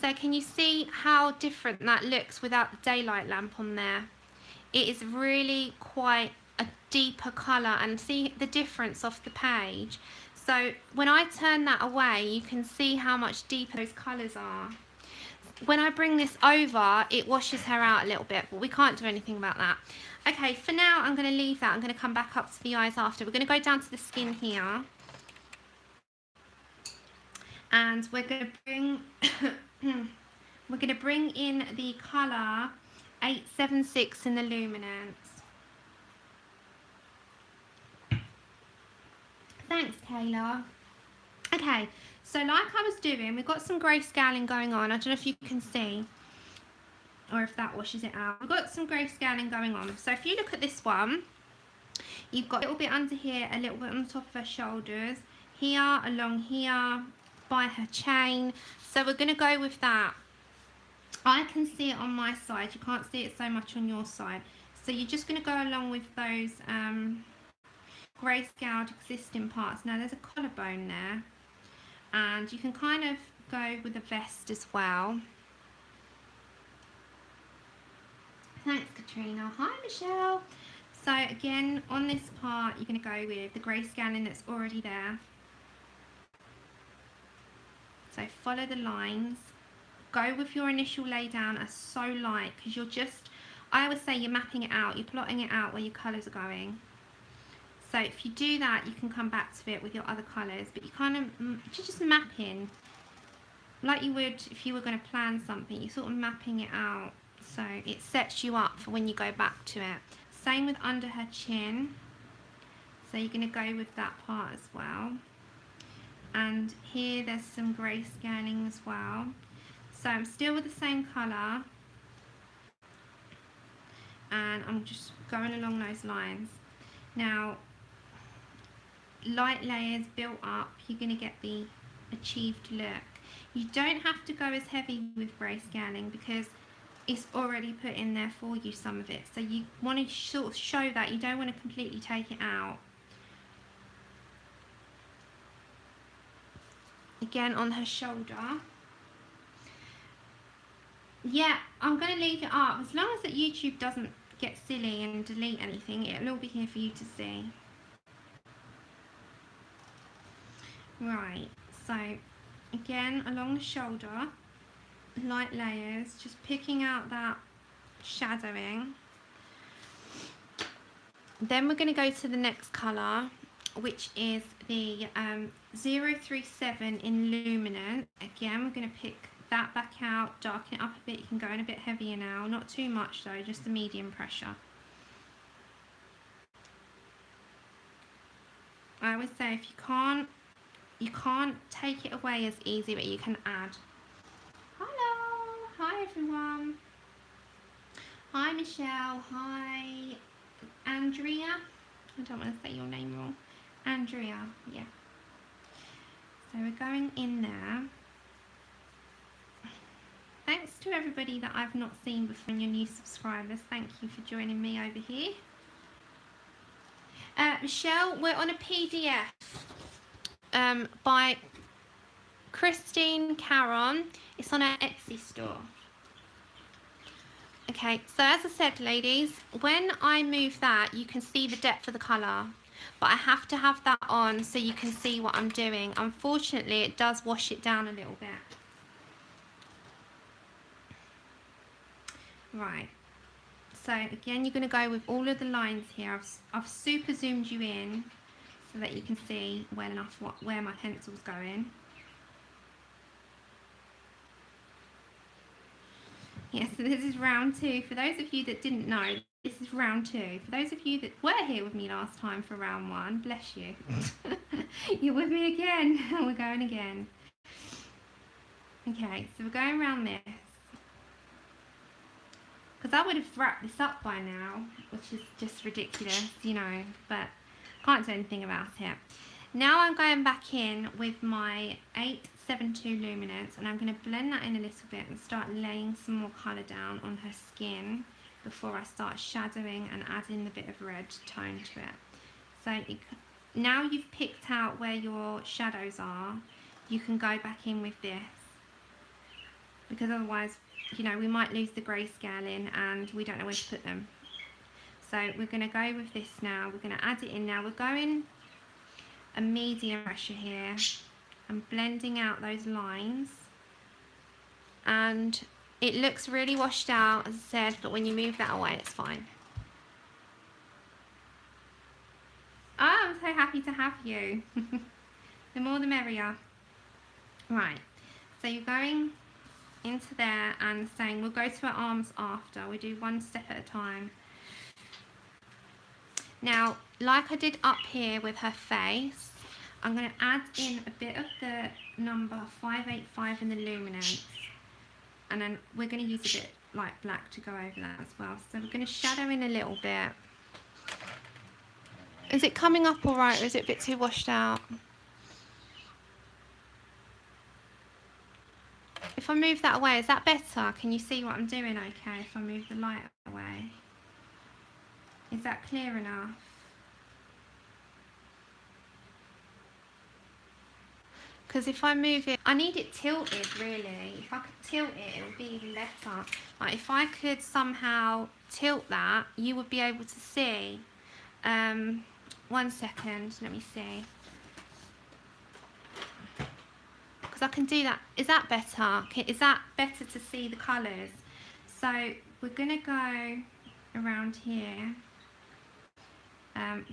So can you see how different that looks without the daylight lamp on there? It is really quite a deeper colour, and see the difference off the page. So when I turn that away, you can see how much deeper those colours are. When I bring this over, it washes her out a little bit, but we can't do anything about that. Okay, for now, I'm going to leave that. I'm going to come back up to the eyes after. We're going to go down to the skin here. And we're going to bring, we're going to bring in the colour 876 in the Luminance. Thanks, Kayla. Okay, so like I was doing, we've got some grayscaling going on. I don't know if you can see, or if that washes it out. We've got some grayscaling going on. So if you look at this one, you've got a little bit under here, a little bit on the top of her shoulders, here, along here, by her chain. So we're going to go with that. I can see it on my side. You can't see it so much on your side. So you're just going to go along with those grayscaled existing parts. Now there's a collarbone there, and you can kind of go with a vest as well. Thanks, Katrina. Hi, Michelle. So again, on this part, you're going to go with the grayscaling that's already there. So follow the lines. Go with your initial lay down as so light, because you're just, I always say you're mapping it out, you're plotting it out where your colours are going. So if you do that, you can come back to it with your other colours, but you kind of just mapping like you would if you were going to plan something. You're sort of mapping it out, so it sets you up for when you go back to it. Same with under her chin, so you're going to go with that part as well. And here there's some grayscaling as well. So I'm still with the same colour, and I'm just going along those lines. Now, light layers built up, you're going to get the achieved look. You don't have to go as heavy with grayscaling, because it's already put in there for you, some of it. So you want to sort of show that, you don't want to completely take it out. Again, on her shoulder. Yeah, I'm going to leave it up. As long as that YouTube doesn't get silly and delete anything, it'll all be here for you to see. Right, so again, along the shoulder, light layers, just picking out that shadowing. Then we're going to go to the next colour, which is the 037 in Luminance. Again, we're going to pick that back out, darken it up a bit. You can go in a bit heavier now, not too much though, just the medium pressure. I always say if you can't take it away as easy, but you can add. Hello, hi everyone. Hi Michelle, hi Andrea. I don't want to say your name wrong. Andrea, yeah. So we're going in there. Thanks to everybody that I've not seen before and your new subscribers. Thank you for joining me over here. Michelle, we're on a PDF by Christine Karron. It's on our Etsy store. Okay, so as I said, ladies, when I move that, you can see the depth of the colour. But I have to have that on so you can see what I'm doing. Unfortunately, it does wash it down a little bit. Right. So again, you're going to go with all of the lines here. I've super zoomed you in so that you can see well enough where my pencil's going. Yeah, so this is round 2. For those of you that didn't know, this is round 2. For those of you that were here with me last time for round 1, bless you. You're with me again. We're going again. Okay, so we're going around this. Because I would have wrapped this up by now, which is just ridiculous, you know, but can't do anything about it. Now I'm going back in with my 872 Luminance, and I'm going to blend that in a little bit and start laying some more colour down on her skin before I start shadowing and adding the bit of red tone to it. So now you've picked out where your shadows are, you can go back in with this, because otherwise, you know, we might lose the grayscale in and we don't know where to put them. So we're going to go with this now. We're going to add it in now. We're going a medium pressure here. I'm blending out those lines. And it looks really washed out, as I said, but when you move that away, it's fine. Oh, I'm so happy to have you. The more the merrier. Right. So you're going into there and saying we'll go to her arms after. We do one step at a time. Now, like I did up here with her face, I'm going to add in a bit of the number 585 in the Luminance, and then we're going to use a bit like black to go over that as well. So we're going to shadow in a little bit. Is it coming up all right, or is it a bit too washed out? If I move that away, is that better? Can you see what I'm doing okay if I move the light away? Is that clear enough? Because if I move it, I need it tilted really. If I could tilt it, it would be even better. Like if I could somehow tilt that, you would be able to see. 1 second, let me see. I can do that. Is that better? Is that better to see the colours? So we're going to go around here.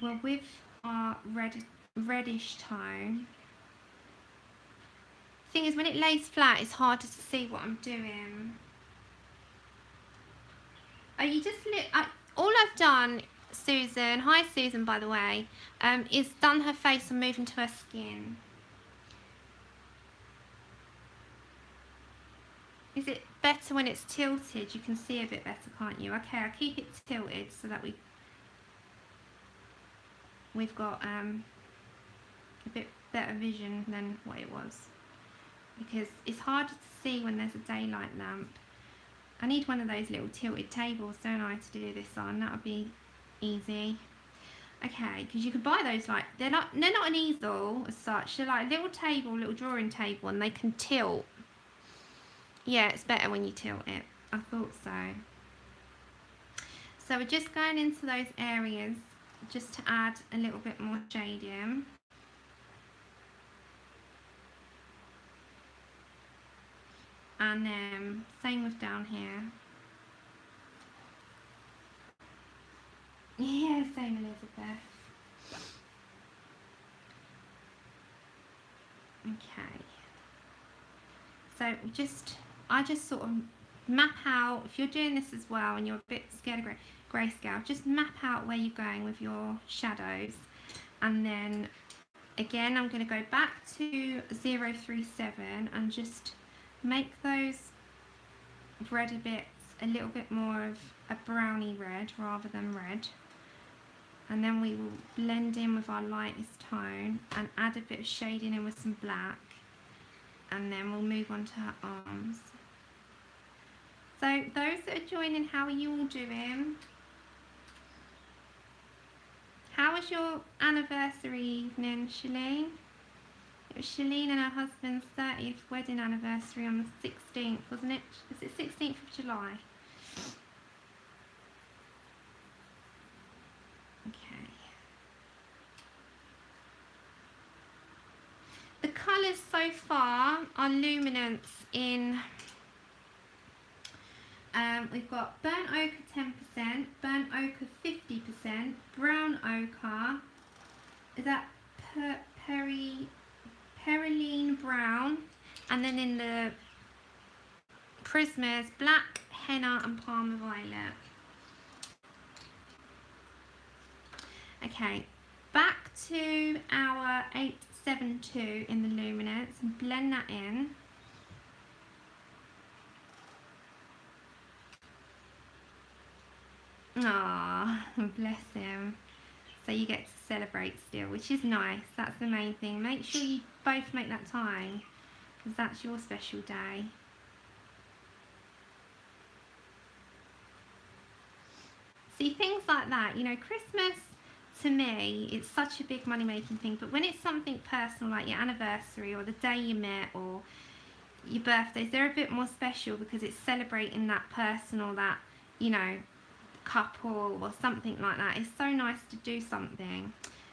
Well, with our reddish tone. The thing is, when it lays flat, it's harder to see what I'm doing. Oh, you just all I've done, Susan, hi Susan by the way, is done her face and moved into her skin. Is it better when it's tilted? You can see a bit better, can't you? Okay, I'll keep it tilted so that we've got a bit better vision than what it was. Because it's harder to see when there's a daylight lamp. I need one of those little tilted tables, don't I, to do this on. That would be easy. Okay, because you could buy those, like, they're not an easel as such. They're like a little table, little drawing table, and they can tilt. Yeah, it's better when you tilt it. I thought so. So we're just going into those areas just to add a little bit more shading. And then same with down here. Yeah, same Elizabeth. Okay. So I just sort of map out, if you're doing this as well and you're a bit scared of grayscale, just map out where you're going with your shadows, and then again, I'm going to go back to 037 and just make those red bits a little bit more of a browny red rather than red. And then we will blend in with our lightest tone and add a bit of shading in with some black. And then we'll move on to her arms. So those that are joining, how are you all doing? How was your anniversary evening, Shalene? It was Shalene and her husband's 30th wedding anniversary on the 16th, wasn't it? Was it 16th of July? Okay. The colours so far are Luminance in... we've got burnt ochre 10%, burnt ochre 50%, brown ochre, is that Perylene brown, and then in the Prismas, black, henna and Palmer violet. Okay, back to our 872 in the Luminance and blend that in. Ah, bless him. So you get to celebrate still, which is nice. That's the main thing. Make sure you both make that time, because that's your special day. See, things like that, you know, Christmas to me, it's such a big money making thing, but when it's something personal like your anniversary or the day you met or your birthdays, they're a bit more special because it's celebrating that personal, that, you know, couple or something like that. It's so nice to do something.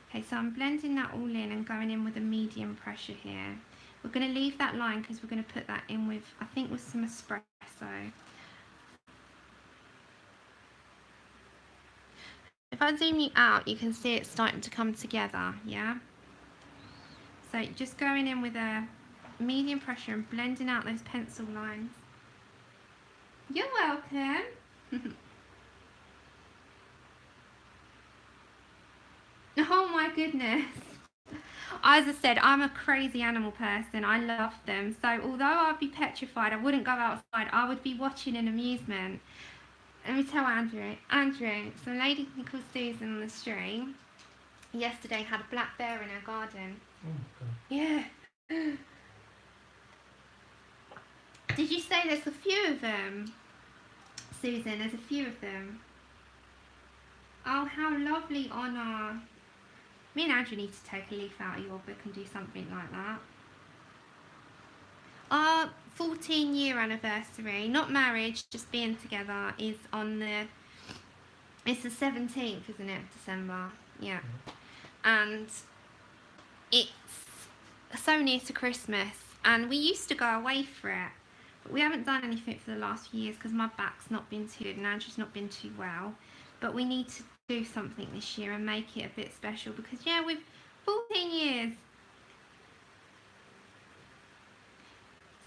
Okay, so I'm blending that all in and going in with a medium pressure here. We're going to leave that line because we're going to put that in with, I think, with some espresso. If I zoom you out, you can see it's starting to come together, yeah? So just going in with a medium pressure and blending out those pencil lines. You're welcome. Oh my goodness. As I said, I'm a crazy animal person. I love them. So although I'd be petrified, I wouldn't go outside. I would be watching in amusement. Let me tell Andrew, some lady called Susan on the stream yesterday had a black bear in her garden. Oh, God. Yeah. Did you say there's a few of them? Susan, there's a few of them. Oh, how lovely, Honor. Me and Andrew need to take a leaf out of your book and do something like that. Our 14-year anniversary, not marriage, just being together, is on the... It's the 17th, isn't it, December? Yeah. And it's so near to Christmas. And we used to go away for it. But we haven't done anything for the last few years because my back's not been too good and Andrew's not been too well. But we need to do something this year and make it a bit special because, yeah, we've 14 years.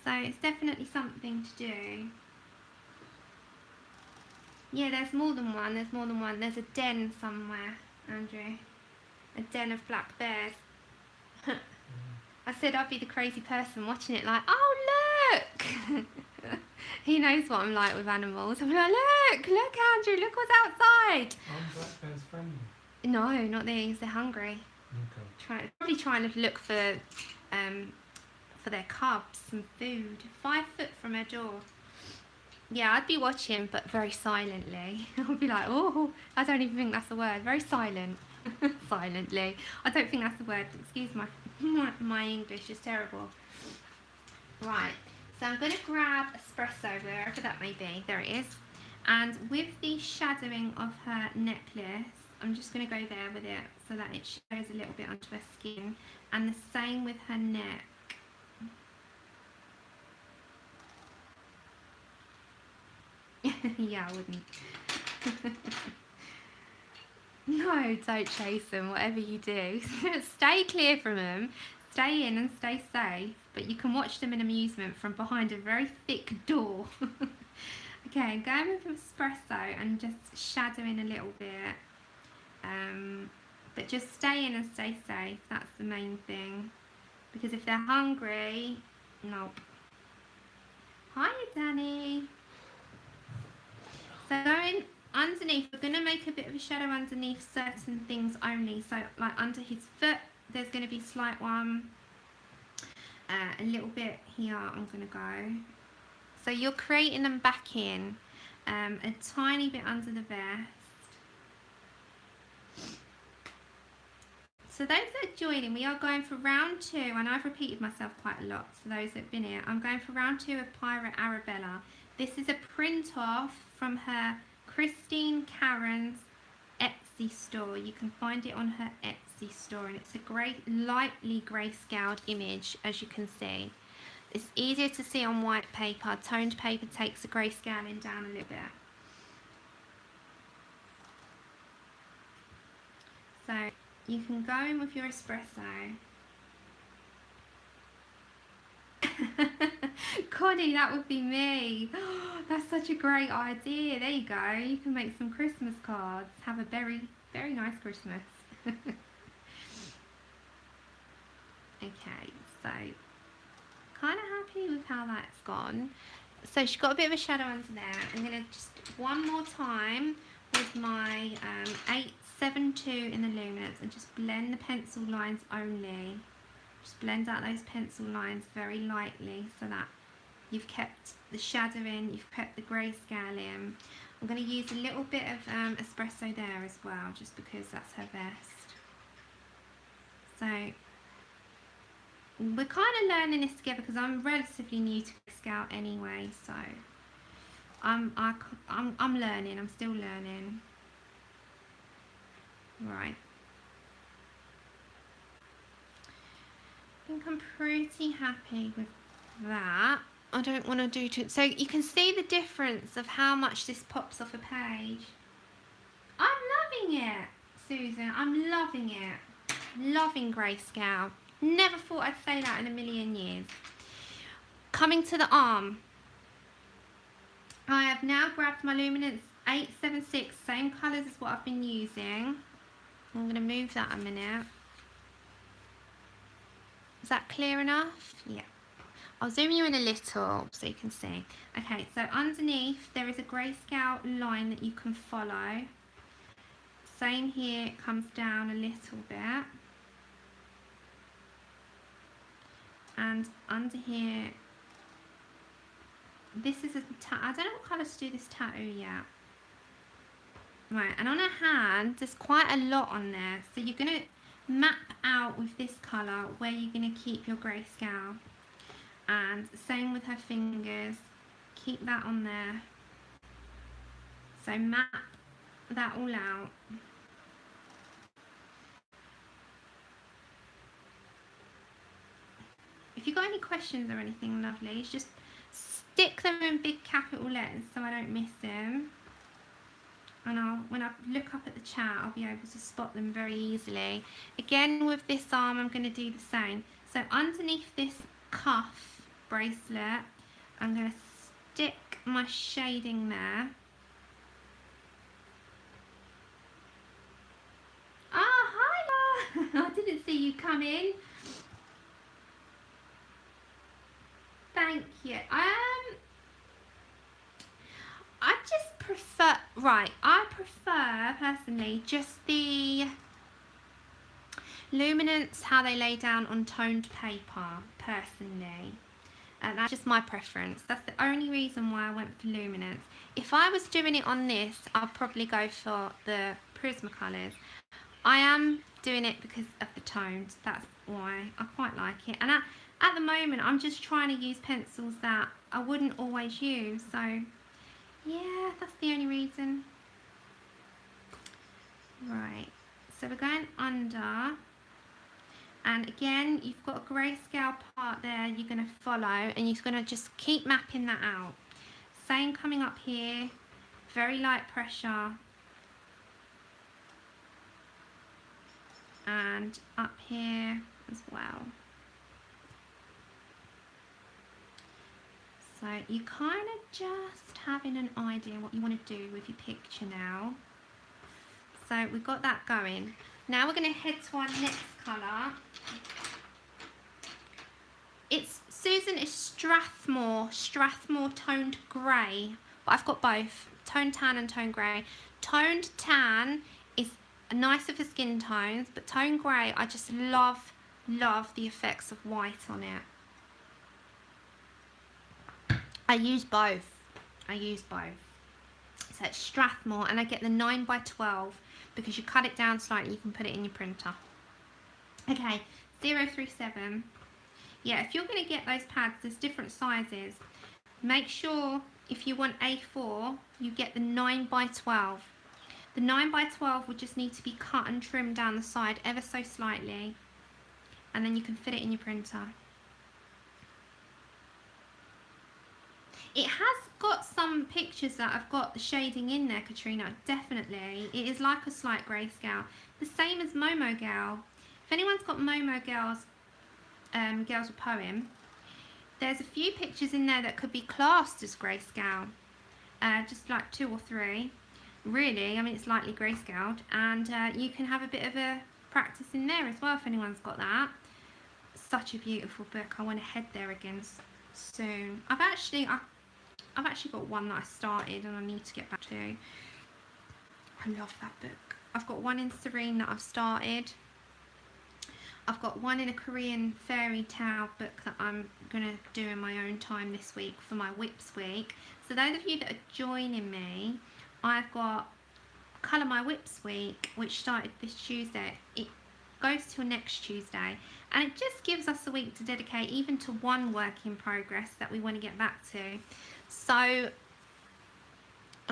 So it's definitely something to do. Yeah, there's more than one. There's more than one. There's a den somewhere, Andrew. A den of black bears. I said I'd be the crazy person watching it like, oh, look! He knows what I'm like with animals. I'm like, look, Andrew, look what's outside. Aren't black bears friendly? No, not these. They're hungry. Okay. Probably trying to look for their cubs, some food. 5 foot from her door. Yeah, I'd be watching, but very silently. I'd be like, oh, I don't even think that's a word. Very silent. Silently. I don't think that's the word. Excuse my English is terrible. Right. So I'm going to grab espresso, wherever that may be. There it is. And with the shadowing of her necklace, I'm just going to go there with it so that it shows a little bit onto her skin. And the same with her neck. Yeah, I wouldn't. No, don't chase them, whatever you do. Stay clear from them. Stay in and stay safe, but you can watch them in amusement from behind a very thick door. Okay, going with espresso and just shadowing a little bit, But just stay in and stay safe. That's the main thing. Because if they're hungry, nope. Hi, Danny. So going underneath, we're going to make a bit of a shadow underneath certain things only. So like under his foot, there's going to be a slight one. A little bit here I'm going to go. So you're creating them back in. A tiny bit under the vest. So those that are joining, we are going for round 2, and I've repeated myself quite a lot for those that have been here. I'm going for round 2 of Pirate Arabella. This is a print off from her Christine Karron's Etsy store. You can find it on her Etsy store, and it's a great lightly grayscaled image, as you can see. It's easier to see on white paper. Toned paper takes the grayscaling down a little bit. So you can go in with your espresso. Connie, that would be me. That's such a great idea. There you go. You can make some Christmas cards. Have a very, very nice Christmas. Okay, so kind of happy with how that's gone. So she's got a bit of a shadow under there. I'm going to just one more time with my 872 in the Luminance and just blend the pencil lines only. Just blend out those pencil lines very lightly so that you've kept the shadow in, you've kept the grayscale in. I'm going to use a little bit of espresso there as well, just because that's her vest. So we're kind of learning this together because I'm relatively new to grayscale anyway, so I'm learning. I'm still learning. Right. I think I'm pretty happy with that. I don't want to do too... So you can see the difference of how much this pops off a page. I'm loving it, Susan. I'm loving it. Loving grayscale. Never thought I'd say that in a million years. Coming to the arm. I have now grabbed my Luminance 876, same colours as what I've been using. I'm going to move that a minute. Is that clear enough? Yeah. I'll zoom you in a little so you can see. Okay, so underneath there is a grayscale line that you can follow. Same here, it comes down a little bit. And under here, this is a I don't know what colour to do this tattoo yet. Right, and on her hand, there's quite a lot on there. So you're going to map out with this colour where you're going to keep your grayscale. And same with her fingers. Keep that on there. So map that all out. If you've got any questions or anything, lovely, just stick them in big capital letters so I don't miss them. And when I look up at the chat, I'll be able to spot them very easily. Again, with this arm, I'm going to do the same. So underneath this cuff bracelet, I'm going to stick my shading there. Ah, hi! I didn't see you come in. Thank you. I just prefer, right, I prefer personally just the Luminance, how they lay down on toned paper, personally. And that's just my preference. That's the only reason why I went for Luminance. If I was doing it on this, I'd probably go for the Prismacolors. I am doing it because of the tones. That's why I quite like it. And at the moment, I'm just trying to use pencils that I wouldn't always use. So, yeah, that's the only reason. Right. So we're going under. And again, you've got a grayscale part there you're going to follow. And you're going to just keep mapping that out. Same coming up here. Very light pressure. And up here as well. So you kind of just having an idea what you want to do with your picture now. So we've got that going. Now we're going to head to our next colour. It's, Susan, is Strathmore toned grey, but I've got both, toned tan and toned grey. Toned tan is nicer for skin tones, but toned grey, I just love the effects of white on it. I use both. So it's Strathmore, and I get the 9x12 because you cut it down slightly, you can put it in your printer. Okay, 037. Yeah, if you're going to get those pads, there's different sizes. Make sure if you want A4, you get the 9x12. The 9x12 would just need to be cut and trimmed down the side ever so slightly, and then you can fit it in your printer. It has got some pictures that have got the shading in there, Katrina, definitely. It is like a slight grayscale. The same as Momo Girl. If anyone's got Momo Girl's Girls with Poem, there's a few pictures in there that could be classed as grayscale. Just like 2 or 3. Really, I mean, it's lightly grayscaled. And you can have a bit of a practice in there as well if anyone's got that. Such a beautiful book. I want to head there again soon. I've actually got one that I started and I need to get back to. I love that book. I've got one in Serene that I've started. I've got one in a Korean fairy tale book that I'm going to do in my own time this week for my Whips week. So those of you that are joining me, I've got Colour My Whips week, which started this Tuesday. It goes till next Tuesday, and it just gives us a week to dedicate even to one work in progress that we want to get back to. So I'm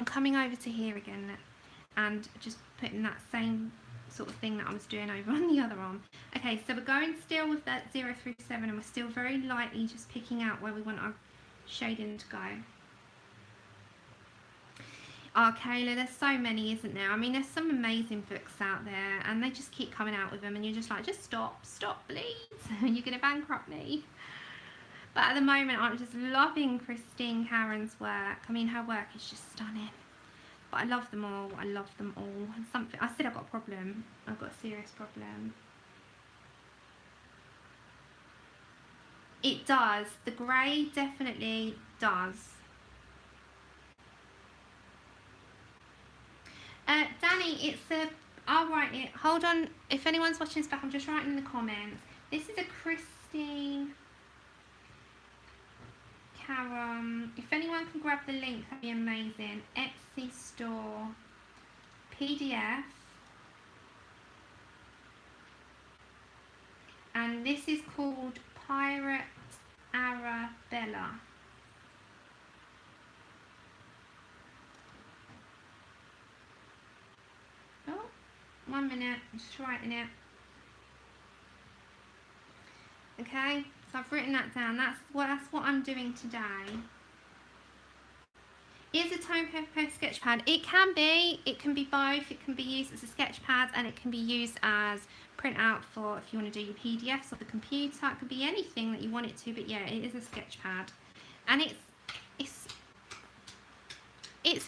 coming over to here again and just putting that same sort of thing that I was doing over on the other arm. Okay, so we're going still with that 037, and we're still very lightly just picking out where we want our shading to go. Oh, Kayla, there's so many, isn't there? I mean, there's some amazing books out there, and they just keep coming out with them, and you're just like, just stop, please. You're going to bankrupt me. But at the moment, I'm just loving Christine Karron's work. I mean, her work is just stunning. But I love them all. And something, I said I've got a problem. I've got a serious problem. It does. The grey definitely does. Danny, it's a... I'll write it. Hold on. If anyone's watching this back, I'm just writing in the comments. This is a Christine Karron. If anyone can grab the link, that'd be amazing. Etsy store. PDF. And this is called Pirate Arabella. Oh, 1 minute, I'm just writing it. Okay, so I've written that down. That's what I'm doing today. Is a Tombow sketch pad? It can be both. It can be used as a sketch pad, and it can be used as print out for if you want to do your PDFs off the computer. It could be anything that you want it to, but yeah, it is a sketch pad, and it's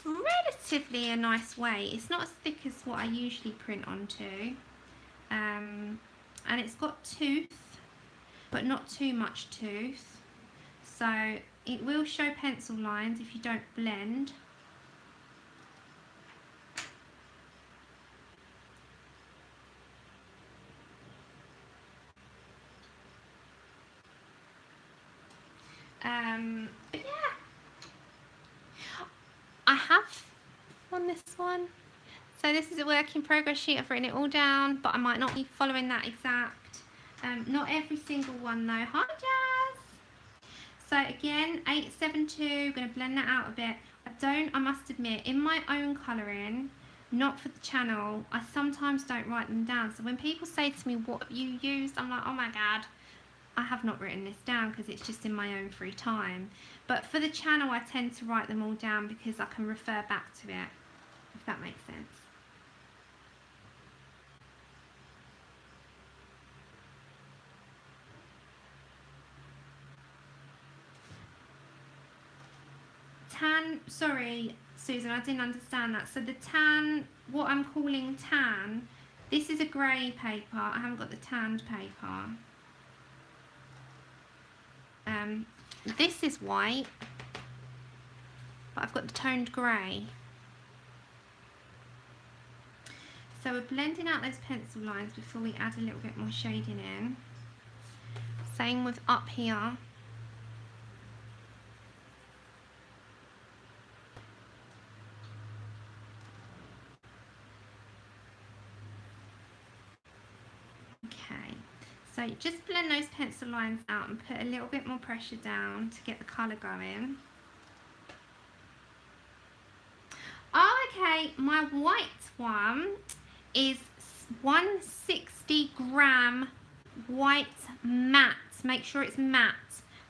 relatively a nice weight. It's not as thick as what I usually print onto, and it's got tooth, but not too much tooth, so it will show pencil lines if you don't blend. But yeah, I have on this one. So this is a work in progress sheet. I've written it all down, but I might not be following that exact. Not every single one though. Hi Jazz. So again, 872. I'm going to blend that out a bit. I must admit, in my own colouring, not for the channel, I sometimes don't write them down. So when people say to me, what have you used? I'm like, oh my god, I have not written this down because it's just in my own free time. But for the channel, I tend to write them all down because I can refer back to it, if that makes sense. Tan, sorry Susan, I didn't understand that. So the tan, what I'm calling tan, This is a grey paper. I haven't got the tanned paper. This is white, but I've got the toned grey. So we're blending out those pencil lines before we add a little bit more shading in. Same with up here. Okay, so just blend those pencil lines out and put a little bit more pressure down to get the colour going. Oh, okay, my white one is 160 gram white matte. Make sure it's matte,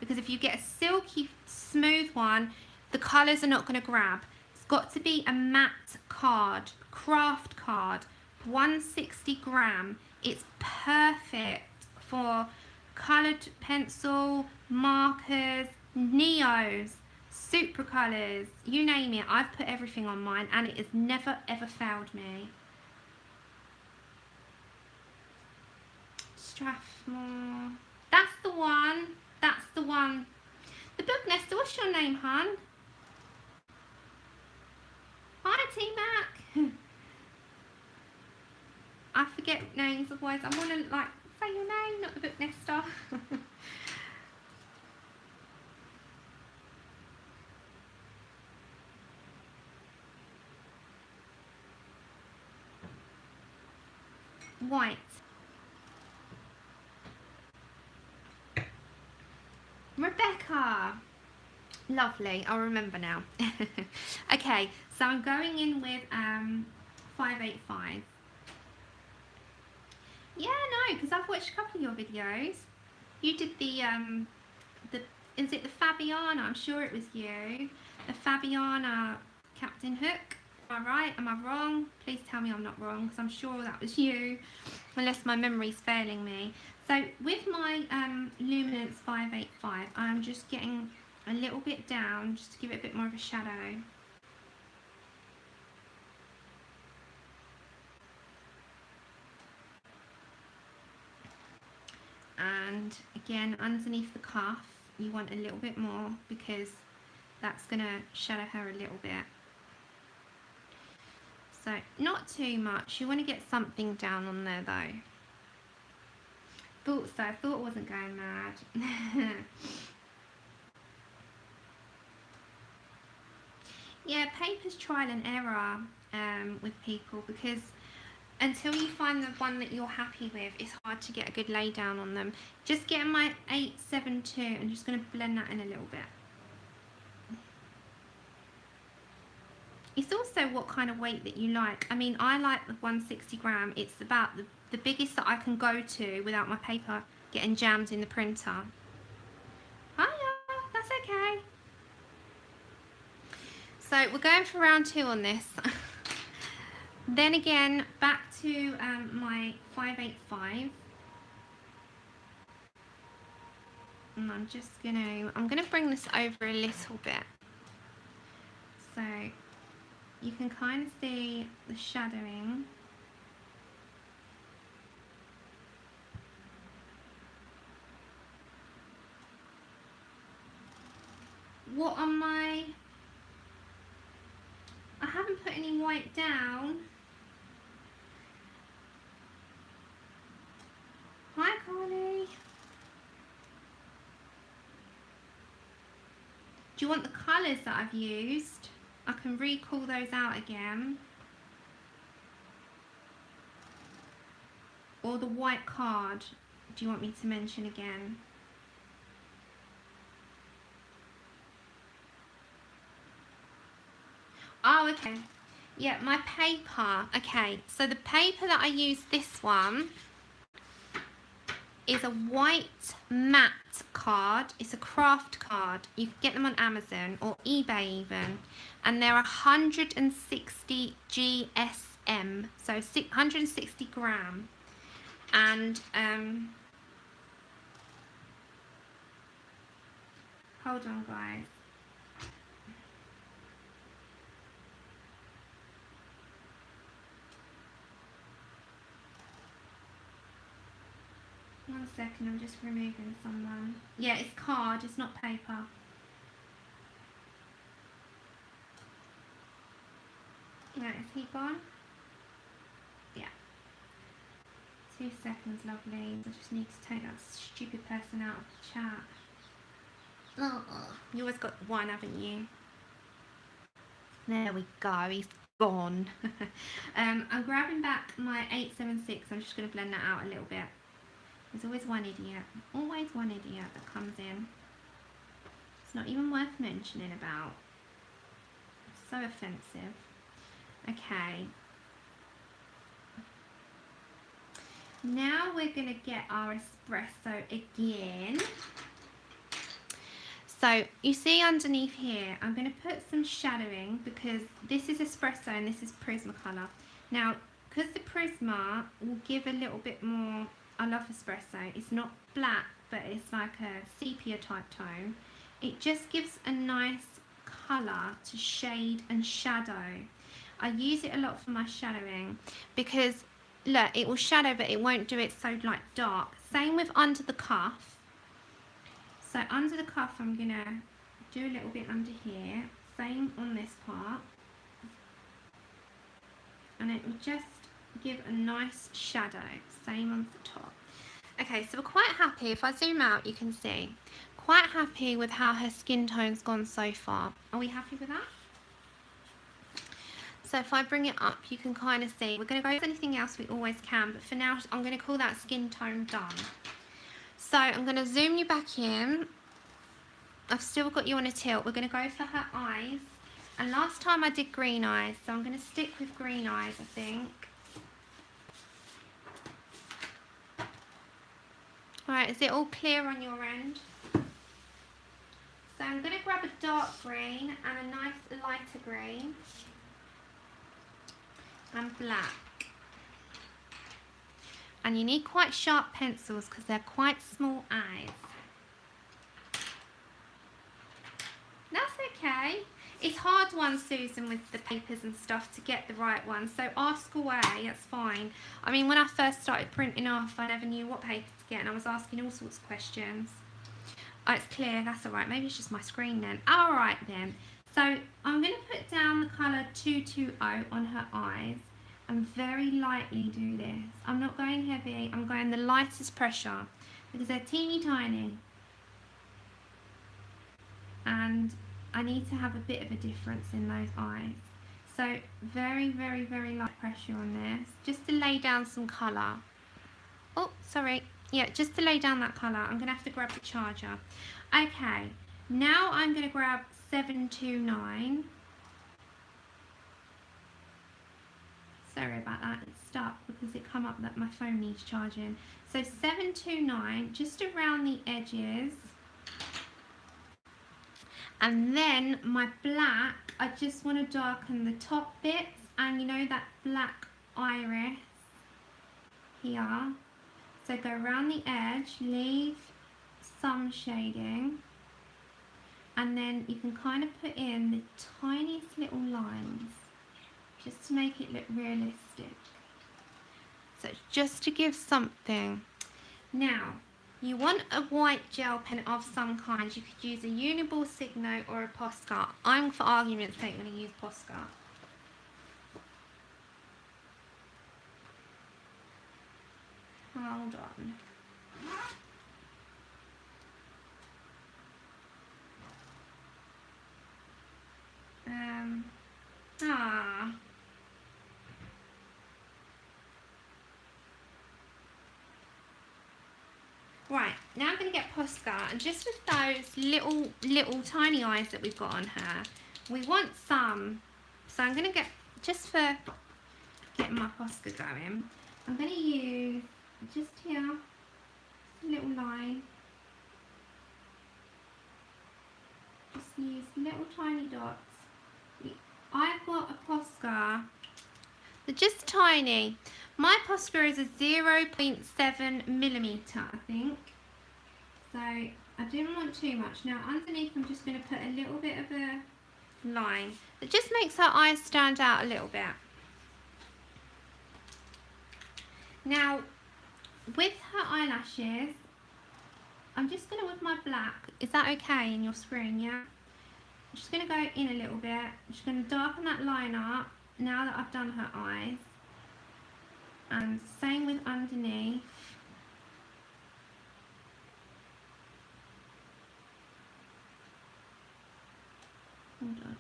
because if you get a silky smooth one, the colours are not going to grab. It's got to be a matte card, craft card, 160 gram. It's perfect for coloured pencil, markers, neos, super colours, you name it. I've put everything on mine and it has never ever failed me. Strathmore, that's the one, that's the one. The book nester, what's your name, hon? Hi, T-Mac. I forget names, otherwise I want to like say your name, not the book nester. White. Rebecca. Lovely, I'll remember now. Okay, so I'm going in with 585. Yeah, no, because I've watched a couple of your videos. You did the is it the Fabiana? I'm sure it was you. The Fabiana Captain Hook. Am I right? Am I wrong? Please tell me I'm not wrong, because I'm sure that was you, unless my memory's failing me. So with my Luminance 585, I'm just getting a little bit down, just to give it a bit more of a shadow. And again, underneath the cuff, you want a little bit more, because that's going to shadow her a little bit. So not too much. You want to get something down on there though. Thought so. I thought I wasn't going mad. Yeah, paper's trial and error with people, because until you find the one that you're happy with, it's hard to get a good lay down on them. Just getting my 872 and just going to blend that in a little bit. It's also what kind of weight that you like. I mean, I like the 160 gram. It's about the biggest that I can go to without my paper getting jammed in the printer. Hiya, that's okay. So we're going for round 2 on this. Then again, back to my 585. And I'm gonna bring this over a little bit. So you can kind of see the shadowing. What on my... I haven't put any white down. Hi, Carly. Do you want the colours that I've used? I can recall those out again. Or the white card, do you want me to mention again? Oh, okay. Yeah, my paper. Okay, so the paper that I use, this one, is a white matte card. It's a craft card. You can get them on Amazon or eBay even. And they're 160 GSM, so 160 gram. And hold on, guys. second, I'm just removing someone. Yeah, it's card, it's not paper. Right, is he gone? Yeah. 2 seconds, lovely. I just need to take that stupid person out of the chat. Oh, you always got one, haven't you? There we go, he's gone. I'm grabbing back my 876. I'm just going to blend that out a little bit. There's always one idiot that comes in. It's not even worth mentioning about. It's so offensive. Okay. Now we're going to get our espresso again. So you see underneath here, I'm going to put some shadowing because this is espresso and this is Prismacolor. Now, because the Prisma will give a little bit more, I love espresso, it's not black, but it's like a sepia type tone. It just gives a nice colour to shade and shadow. I use it a lot for my shadowing because, look, it will shadow, but it won't do it so like dark. Same with under the cuff. So under the cuff, I'm going to do a little bit under here. Same on this part. And it will just give a nice shadow. Same on the top. Okay, so we're quite happy. If I zoom out, you can see. Quite happy with how her skin tone's gone so far. Are we happy with that? So if I bring it up, you can kind of see. We're going to go with anything else we always can. But for now, I'm going to call that skin tone done. So I'm going to zoom you back in. I've still got you on a tilt. We're going to go for her eyes. And last time I did green eyes, so I'm going to stick with green eyes, I think. Alright, is it all clear on your end? So I'm going to grab a dark green and a nice lighter green. And black. And you need quite sharp pencils because they're quite small eyes. That's okay. It's hard one, Susan, with the papers and stuff to get the right one. So ask away, that's fine. I mean, when I first started printing off, I never knew what paper to get and I was asking all sorts of questions. Oh, it's clear, that's alright. Maybe it's just my screen then. Alright then. So I'm going to put down the colour 220 on her eyes. And very lightly do this. I'm not going heavy, I'm going the lightest pressure because they're teeny tiny. And I need to have a bit of a difference in those eyes. So very, very, very light pressure on this, just to lay down some colour. Oh, sorry. Yeah, just to lay down that colour. I'm going to have to grab the charger. Okay, now I'm going to grab 729. Sorry about that, it's stuck because it come up that my phone needs charging. So 729, just around the edges. And then my black, I just want to darken the top bits. And you know that black iris here. So go around the edge, leave some shading. And then you can kind of put in the tiniest little lines. Just to make it look realistic. So just to give something. Now, you want a white gel pen of some kind. You could use a Uniball Signo or a Posca. I'm, for argument's sake, going to use Posca. Hold on. Right, now I'm going to get Posca, and just with those little tiny eyes that we've got on her, we want some. So I'm going to get, just for getting my Posca going, I'm going to use just here, a little line. Just use little tiny dots. I've got a Posca. They're just tiny. My Posca is a 0.7mm, I think. So I didn't want too much. Now underneath I'm just going to put a little bit of a line. It just makes her eyes stand out a little bit. Now with her eyelashes, I'm just going to, with my black, is that okay in your screen, yeah? I'm just going to go in a little bit. I'm just going to darken that line up now that I've done her eyes. And same with underneath. Hold on.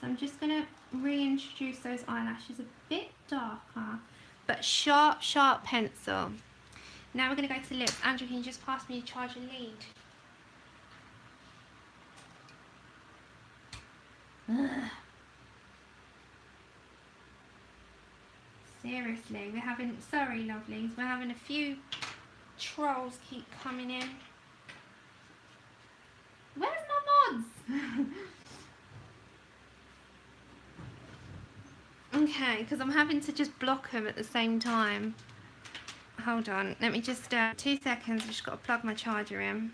So I'm just going to reintroduce those eyelashes a bit darker, but sharp, sharp pencil. Now we're going to go to the lips. Andrew, can you just pass me your charger lead? Ugh. Seriously, we're having, sorry lovelies, we're having a few trolls keep coming in. Where's my mods? Okay, because I'm having to just block them at the same time. Hold on, let me just, 2 seconds, I've just got to plug my charger in.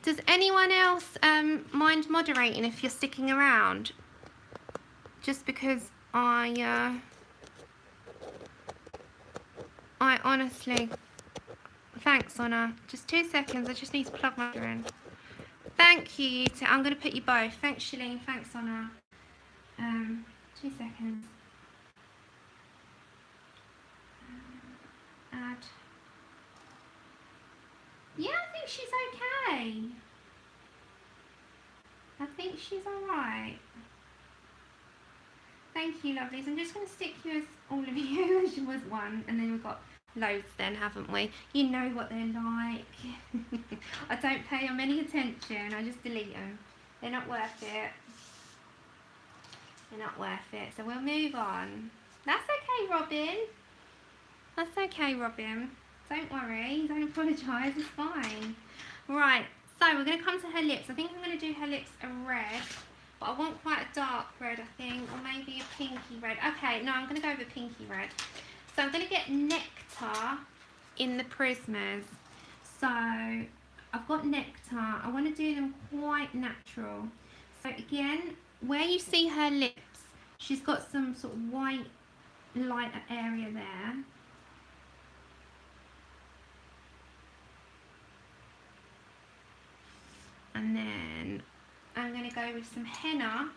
Does anyone else mind moderating if you're sticking around? Just because I honestly, thanks Honor, just 2 seconds, I just need to plug my charger in. Thank you, I'm going to put you both. Thanks Shalene, thanks Honor. 2 seconds. Add. Yeah, I think she's okay. I think she's alright. Thank you, lovelies. I'm just going to stick you as all of you. She was one, and then we've got loads then, haven't we? You know what they're like. I don't pay them any attention. I just delete them. They're not worth it. They're not worth it. So we'll move on. That's okay, Robin. That's okay, Robin. Don't worry. Don't apologise. It's fine. Right. So we're going to come to her lips. I think I'm going to do her lips a red. But I want quite a dark red, I think. Or maybe a pinky red. Okay. No, I'm going to go with a pinky red. So I'm going to get Nectar in the Prismas. So I've got Nectar. I want to do them quite natural. So again, where you see her lips, she's got some sort of white lighter area there. And then I'm going to go with some henna.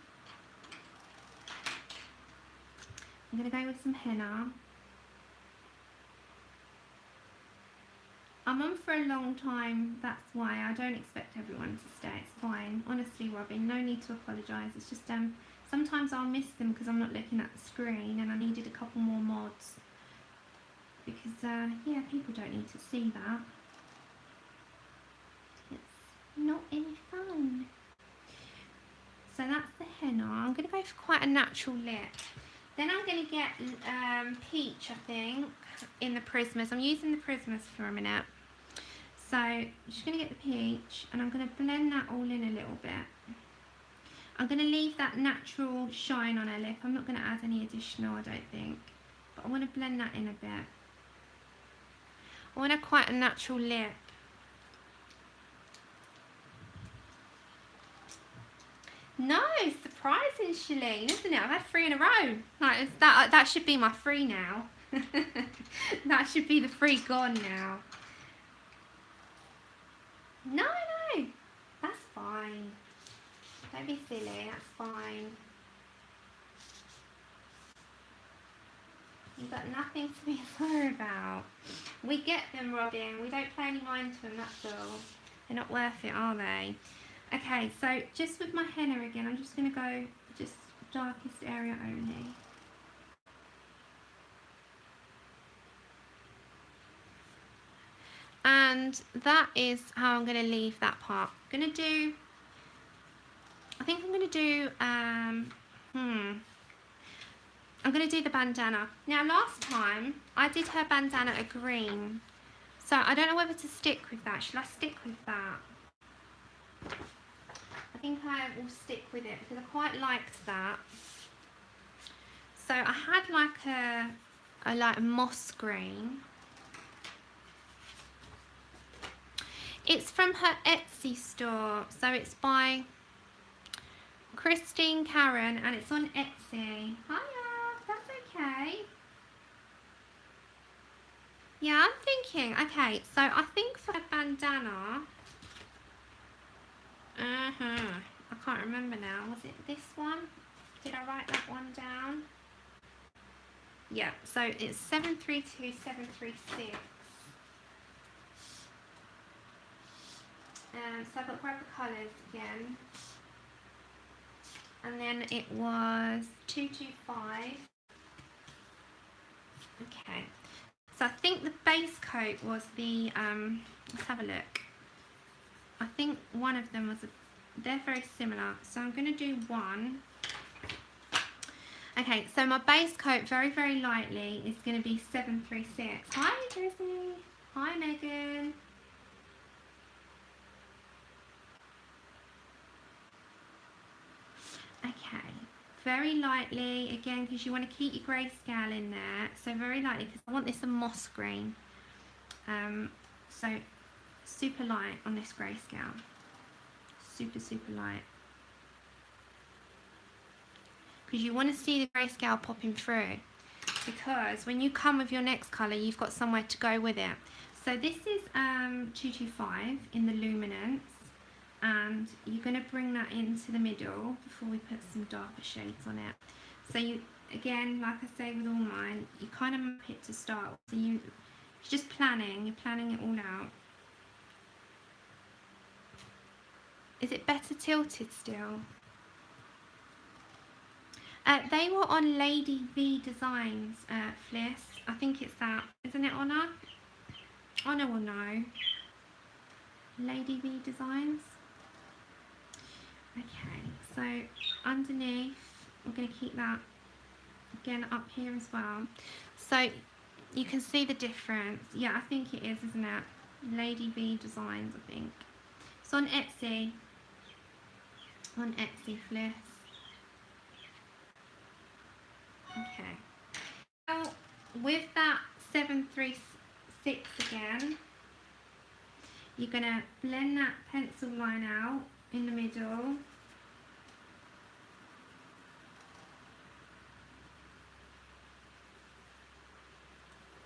I'm going to go with some henna. I'm on for a long time, that's why. I don't expect everyone to stay, it's fine. Honestly, Robin, no need to apologise. It's just sometimes I'll miss them because I'm not looking at the screen and I needed a couple more mods. Because, yeah, people don't need to see that. Not any fun. So that's the henna. I'm going to go for quite a natural lip. Then I'm going to get peach, I think, in the Prismas. I'm using the Prismas for a minute. So I'm just going to get the peach and I'm going to blend that all in a little bit. I'm going to leave that natural shine on her lip. I'm not going to add any additional, I don't think. But I want to blend that in a bit. I want quite a natural lip. No, surprising, Shalene, isn't it? I've had 3 in a row. Like, that should be my 3 now. That should be the 3 gone now. No, that's fine. Don't be silly, that's fine. You've got nothing to be sorry about. We get them, Robin. We don't play any mind to them, that's all. They're not worth it, are they? Okay, so just with my henna again, I'm just going to go just darkest area only. And that is how I'm going to leave that part. I'm going to do, I think I'm going to do, I'm going to do the bandana. Now last time I did her bandana a green. So I don't know whether to stick with that. Should I stick with that? I think I will stick with it because I quite liked that. So I had like a moss green. It's from her Etsy store. So it's by Christine Karron and it's on Etsy. Hiya, that's okay. Yeah, I'm thinking, okay, so I think for a bandana, I can't remember now, was it this one? Did I write that one down? Yeah, so it's 732, 736. So I've got to grab the colours again. And then it was 225. Okay. So I think the base coat was the, let's have a look. I think one of them was, they're very similar. So I'm going to do one. Okay, so my base coat, very, very lightly, is going to be 736. Hi, Disney. Hi, Megan. Okay, very lightly, again, because you want to keep your grayscale in there. So very lightly, because I want this a moss green. So super light on this grayscale. Super, super light. Because you want to see the grayscale popping through. Because when you come with your next colour, you've got somewhere to go with it. So this is 225 in the Luminance. And you're going to bring that into the middle before we put some darker shades on it. So you, again, like I say with all mine, you kind of map it to start. So you're just planning, you're planning it all out. Is it better tilted still? They were on Lady V Designs, Fliss. I think it's that. Isn't it Honor? Honor will know. Lady V Designs. Okay, so underneath, I'm going to keep that again up here as well. So you can see the difference. Yeah, I think it is, isn't it? Lady V Designs, I think. It's on Etsy. On Etsy, Fliss. Okay. Now, with that 736 again, you're going to blend that pencil line out in the middle.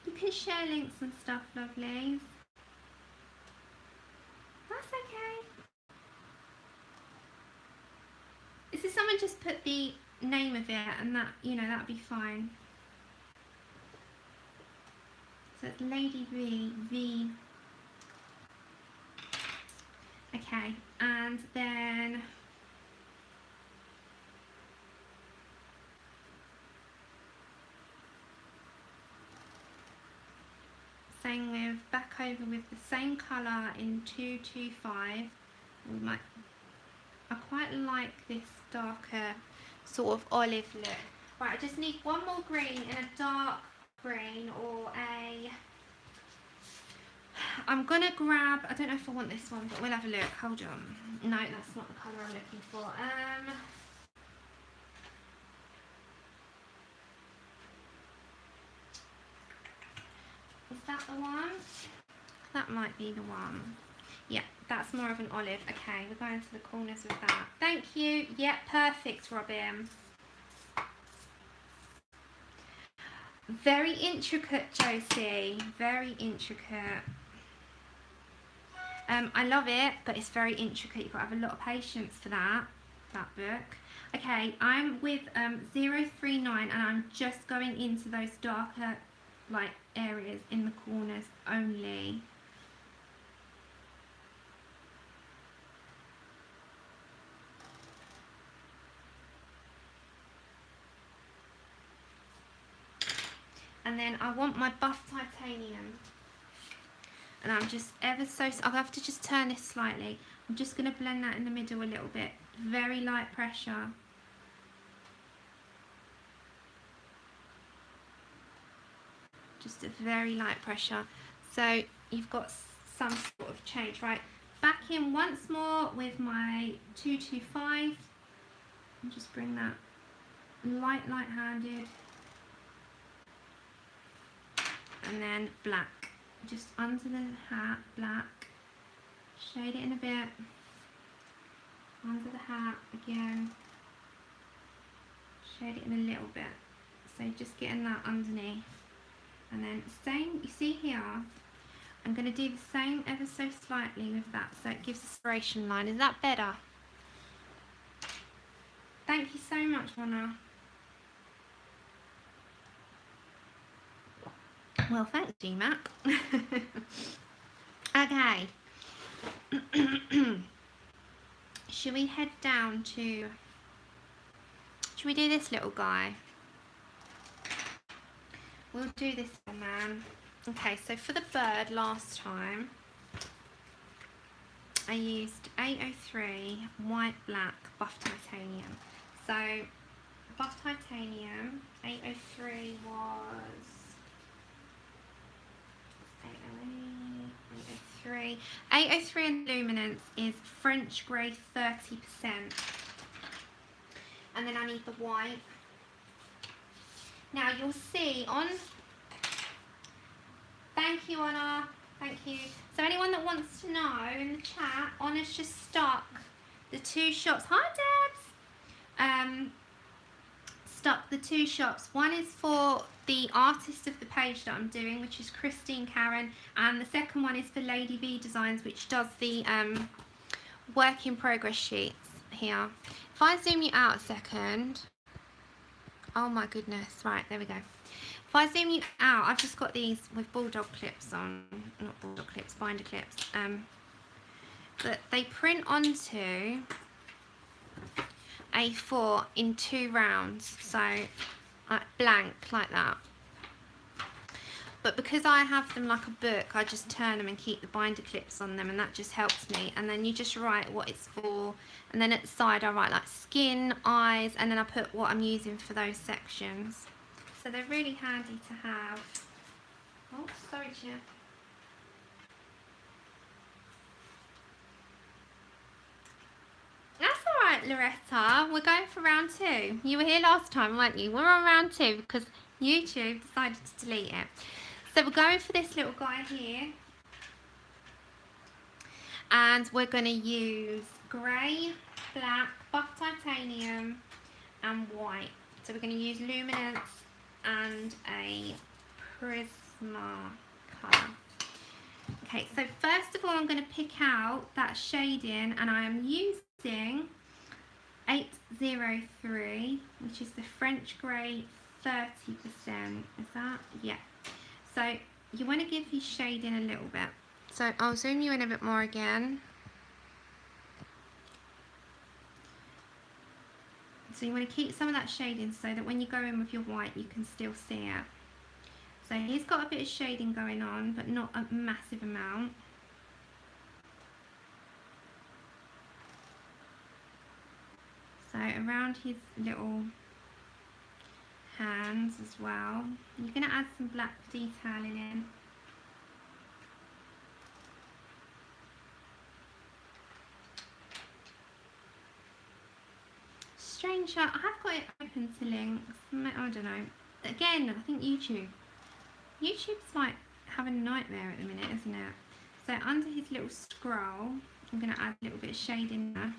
You can share links and stuff, lovelies. That's okay. This is someone just put the name of it and that, you know, that'd be fine. So it's Lady V. Okay, and then same with back over with the same colour in 225. I quite like this darker sort of olive look. Right, I just need one more green in a dark green or a... I'm gonna grab, I don't know if I want this one, but we'll have a look. Hold on. No, that's not the colour I'm looking for. Is that the one? That might be the one. Yeah, that's more of an olive. Okay, we're going to the corners with that. Thank you. Yeah, perfect, Robin. Very intricate, Josie. Very intricate. I love it, but it's very intricate. You've got to have a lot of patience for that book. Okay, I'm with 039 and I'm just going into those darker like areas in the corners only. And then I want my buff titanium. And I'm just ever so... I'll have to just turn this slightly. I'm just going to blend that in the middle a little bit. Very light pressure. Just a very light pressure. So you've got some sort of change, right? Back in once more with my 225. And just bring that light-handed. And then black. Just under the hat, black. Shade it in a bit. Under the hat again. Shade it in a little bit. So just getting that underneath. And then same, you see here, I'm going to do the same ever so slightly with that, so it gives a separation line. Is that better? Thank you so much, Ronna. Well, thanks, GMAP. Okay. Should we head down to... Should we do this little guy? We'll do this little man. Okay, so for the bird last time, I used 803 white, black, buff titanium. So, buff titanium, 803 was 803. 803 and luminance is French grey 30%. And then I need the white. Now you'll see on... Thank you, Anna. Thank you. So anyone that wants to know in the chat, Anna's just stuck the two shops. Hi, Debs. Stuck the two shops. One is for the artist of the page that I'm doing, which is Christine Karron, and the second one is for Lady V Designs, which does the work in progress sheets here. If I zoom you out a second, oh my goodness, right, there we go. If I zoom you out, I've just got these with bulldog clips on, not bulldog clips, binder clips, but they print onto A4 in 2 rounds, so blank like that. But because I have them like a book, I just turn them and keep the binder clips on them, and that just helps me. And then you just write what it's for, and then at the side I write like skin, eyes, and then I put what I'm using for those sections. So they're really handy to have. Oh, sorry, Chip. That's alright, Loretta. We're going for round 2. You were here last time, weren't you? We're on round 2 because YouTube decided to delete it. So we're going for this little guy here. And we're going to use grey, black, buff titanium, and white. So we're going to use luminance and a prisma colour. Okay, so first of all I'm going to pick out that shading, and I am using 803, which is the French grey 30%. Is that? Yeah. So you want to give your shading a little bit. So I'll zoom you in a bit more again. So you want to keep some of that shading so that when you go in with your white you can still see it. So he's got a bit of shading going on, but not a massive amount. So around his little hands as well. You're going to add some black detailing in. Strange, I have got it open to links. I don't know. Again, I think YouTube's like having a nightmare at the minute, isn't it? So under his little scroll, I'm going to add a little bit of shade in there.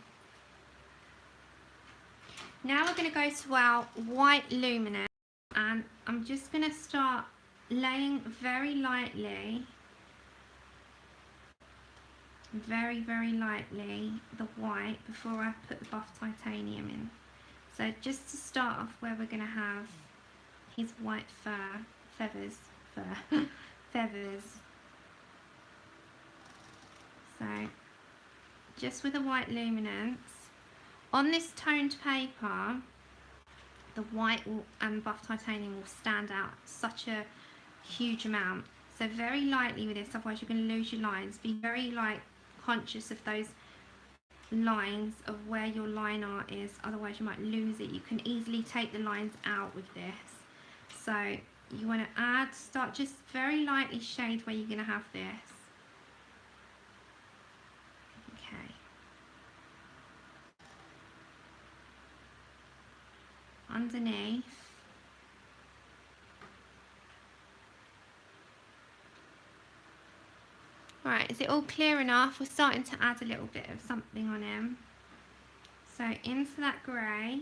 Now we're going to go to our white luminance, and I'm just going to start laying very lightly, very lightly, the white before I put the buff titanium in. So just to start off where we're going to have his white feathers. So just with a white luminance. On this toned paper, the white and buff titanium will stand out such a huge amount. So very lightly with this, otherwise you're going to lose your lines. Be very conscious of those lines of where your line art is, otherwise you might lose it. You can easily take the lines out with this. So you want to start just very lightly shade where you're going to have this. Okay. Underneath. Right, is it all clear enough? We're starting to add a little bit of something on him. So into that grey.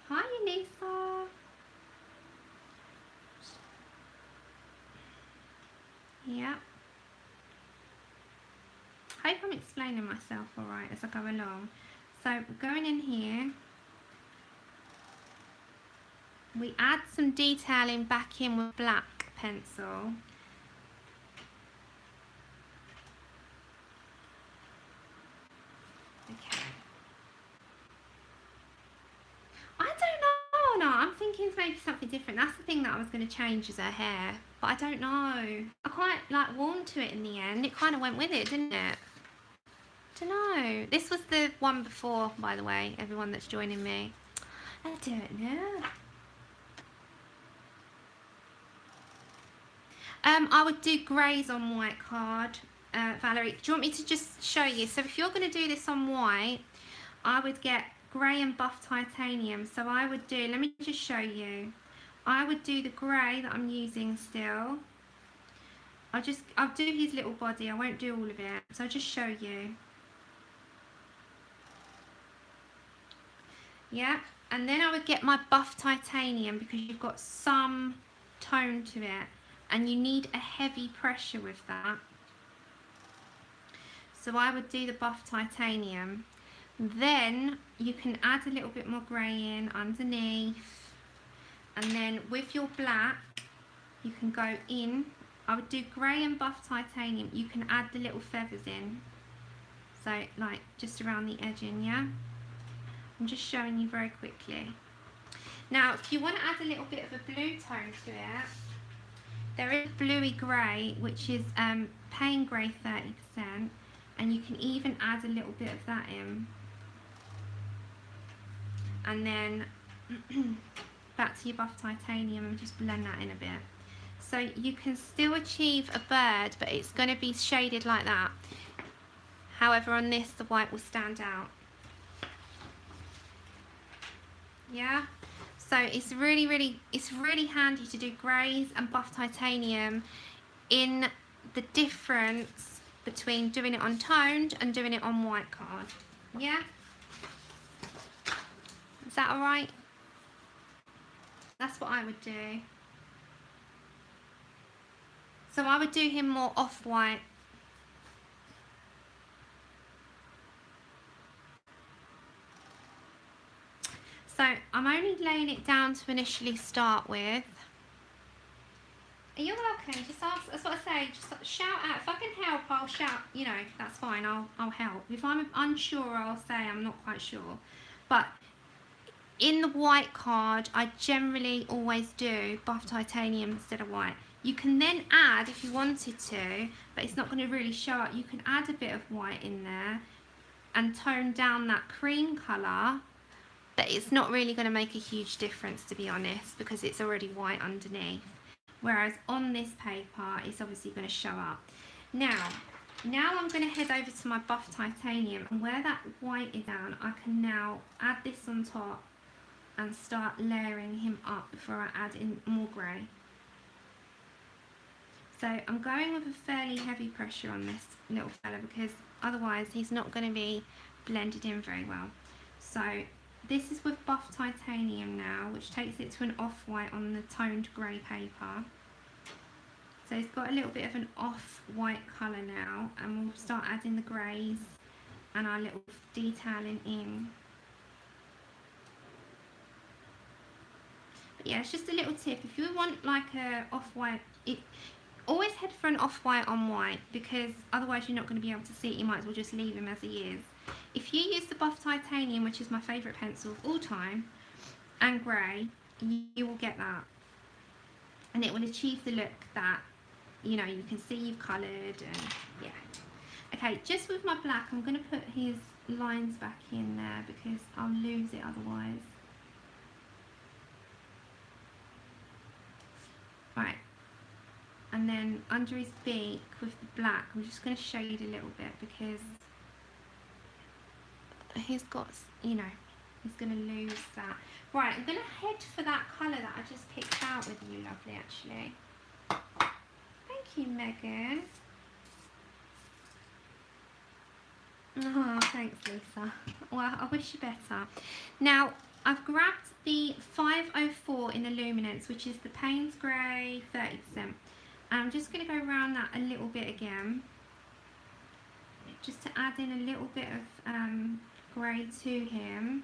Hi, Elisa. Yeah. I hope I'm explaining myself alright as I go along. So going in here, we add some detailing back in with black pencil. Okay. I don't know, no, I'm thinking maybe something different. That's the thing that I was going to change is her hair, but I don't know. I quite like warmed to it in the end. It kind of went with it, didn't it? Don't know. This was the one before, by the way, everyone that's joining me. I don't know. I would do greys on white card, Valerie. Do you want me to just show you? So if you're going to do this on white, I would get grey and buff titanium. So I would do, let me just show you. I would do the grey that I'm using still. I'll do his little body. I won't do all of it. So I'll just show you. Yeah, and then I would get my buff titanium because you've got some tone to it and you need a heavy pressure with that. So I would do the buff titanium. Then you can add a little bit more grey in underneath, and then with your black you can go in. I would do grey and buff titanium. You can add the little feathers in, so like just around the edging. Yeah, I'm just showing you very quickly. Now if you want to add a little bit of a blue tone to it, there is bluey grey, which is pain grey 30%, and you can even add a little bit of that in. And then back to your buff titanium and just blend that in a bit. So you can still achieve a bird, but it's going to be shaded like that. However, on this, the white will stand out. Yeah? So it's really handy to do greys and buff titanium in the difference between doing it on toned and doing it on white card. Yeah? Is that alright? That's what I would do. So I would do him more off-white. So I'm only laying it down to initially start with. You're welcome. Just ask. That's what I say. Just shout out. If I can help, I'll shout. You know, that's fine. I'll help. If I'm unsure, I'll say I'm not quite sure. But in the white card, I generally always do buff titanium instead of white. You can then add, if you wanted to, but it's not going to really show up, you can add a bit of white in there and tone down that cream colour, but it's not really going to make a huge difference, to be honest, because it's already white underneath. Whereas on this paper, it's obviously going to show up. Now I'm going to head over to my buff titanium, and where that white is down, I can now add this on top and start layering him up before I add in more grey. So I'm going with a fairly heavy pressure on this little fella because otherwise he's not going to be blended in very well. So this is with buff titanium now, which takes it to an off-white on the toned grey paper. So it's got a little bit of an off-white colour now, and we'll start adding the greys and our little detailing in. But yeah, it's just a little tip. If you want like a off-white, always head for an off-white on white, because otherwise you're not going to be able to see it. You might as well just leave him as he is. If you use the buff titanium, which is my favourite pencil of all time, and grey, you will get that. And it will achieve the look that, you know, you can see you've coloured, and yeah. Okay, just with my black, I'm going to put his lines back in there because I'll lose it otherwise. Right. And then under his beak with the black, I'm just going to shade a little bit because he's got, you know, he's going to lose that. Right, I'm going to head for that colour that I just picked out with you, lovely, actually. Thank you, Megan. Oh, thanks, Lisa. Well, I wish you better. Now, I've grabbed the 504 in the Luminance, which is the Payne's Grey 30%. I'm just going to go around that a little bit again, just to add in a little bit of grey to him.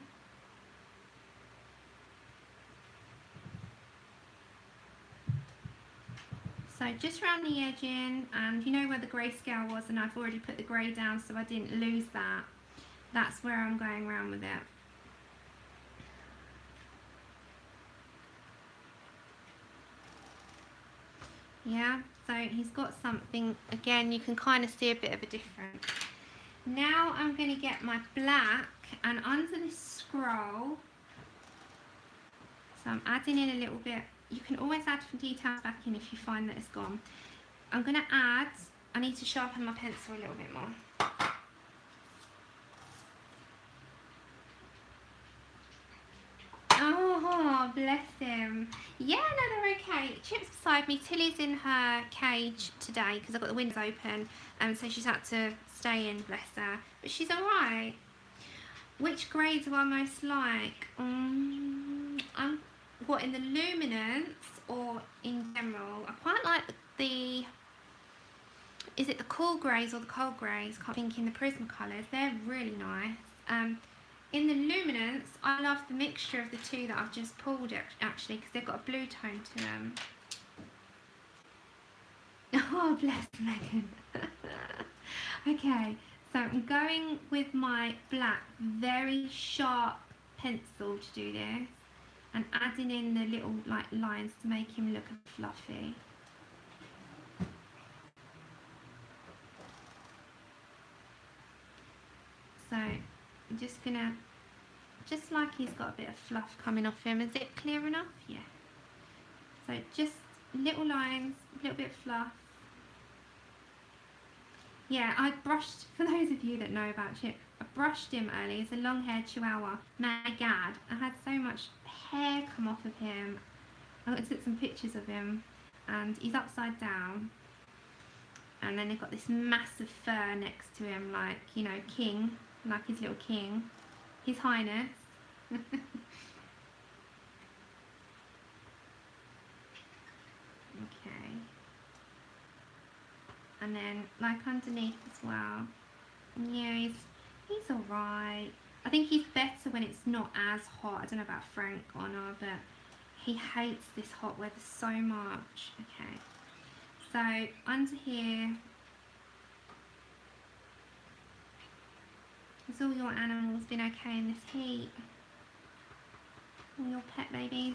So just around the edging, and you know where the grayscale was, and I've already put the grey down so I didn't lose that. That's where I'm going around with it. Yeah, so he's got something, again, you can kind of see a bit of a difference. Now I'm going to get my black, and under this scroll, so I'm adding in a little bit. You can always add some details back in if you find that it's gone. I'm going to add, I need to sharpen my pencil a little bit more. Oh, bless him. Yeah, no, they're okay. Chip's beside me. Tilly's in her cage today because I've got the windows open, so she's had to stay in, bless her. But she's alright. Which grade do I most like? What, in the Luminance or in general? I quite like the, is it the cool greys or the cold greys? Can't think, in the Prisma colours. They're really nice. In the Luminance, I love the mixture of the two that I've just pulled actually, because they've got a blue tone to them. Oh, bless Megan. Okay, so I'm going with my black, very sharp pencil to do this, and adding in the little like lines to make him look fluffy. So I'm just gonna, just like he's got a bit of fluff coming off him. Is it clear enough? Yeah. So just little lines, a little bit of fluff. Yeah, I brushed, for those of you that know about Chip, I brushed him early. He's a long-haired Chihuahua. My God, I had so much hair come off of him. I took some pictures of him, and he's upside down. And then they've got this massive fur next to him, like, you know, king, like his little king, His Highness. Okay. And then, like, underneath as well. Yeah, he's alright. I think he's better when it's not as hot. I don't know about Frank or not, but he hates this hot weather so much. Okay. So, under here, has all your animals been okay in this heat? All your pet babies?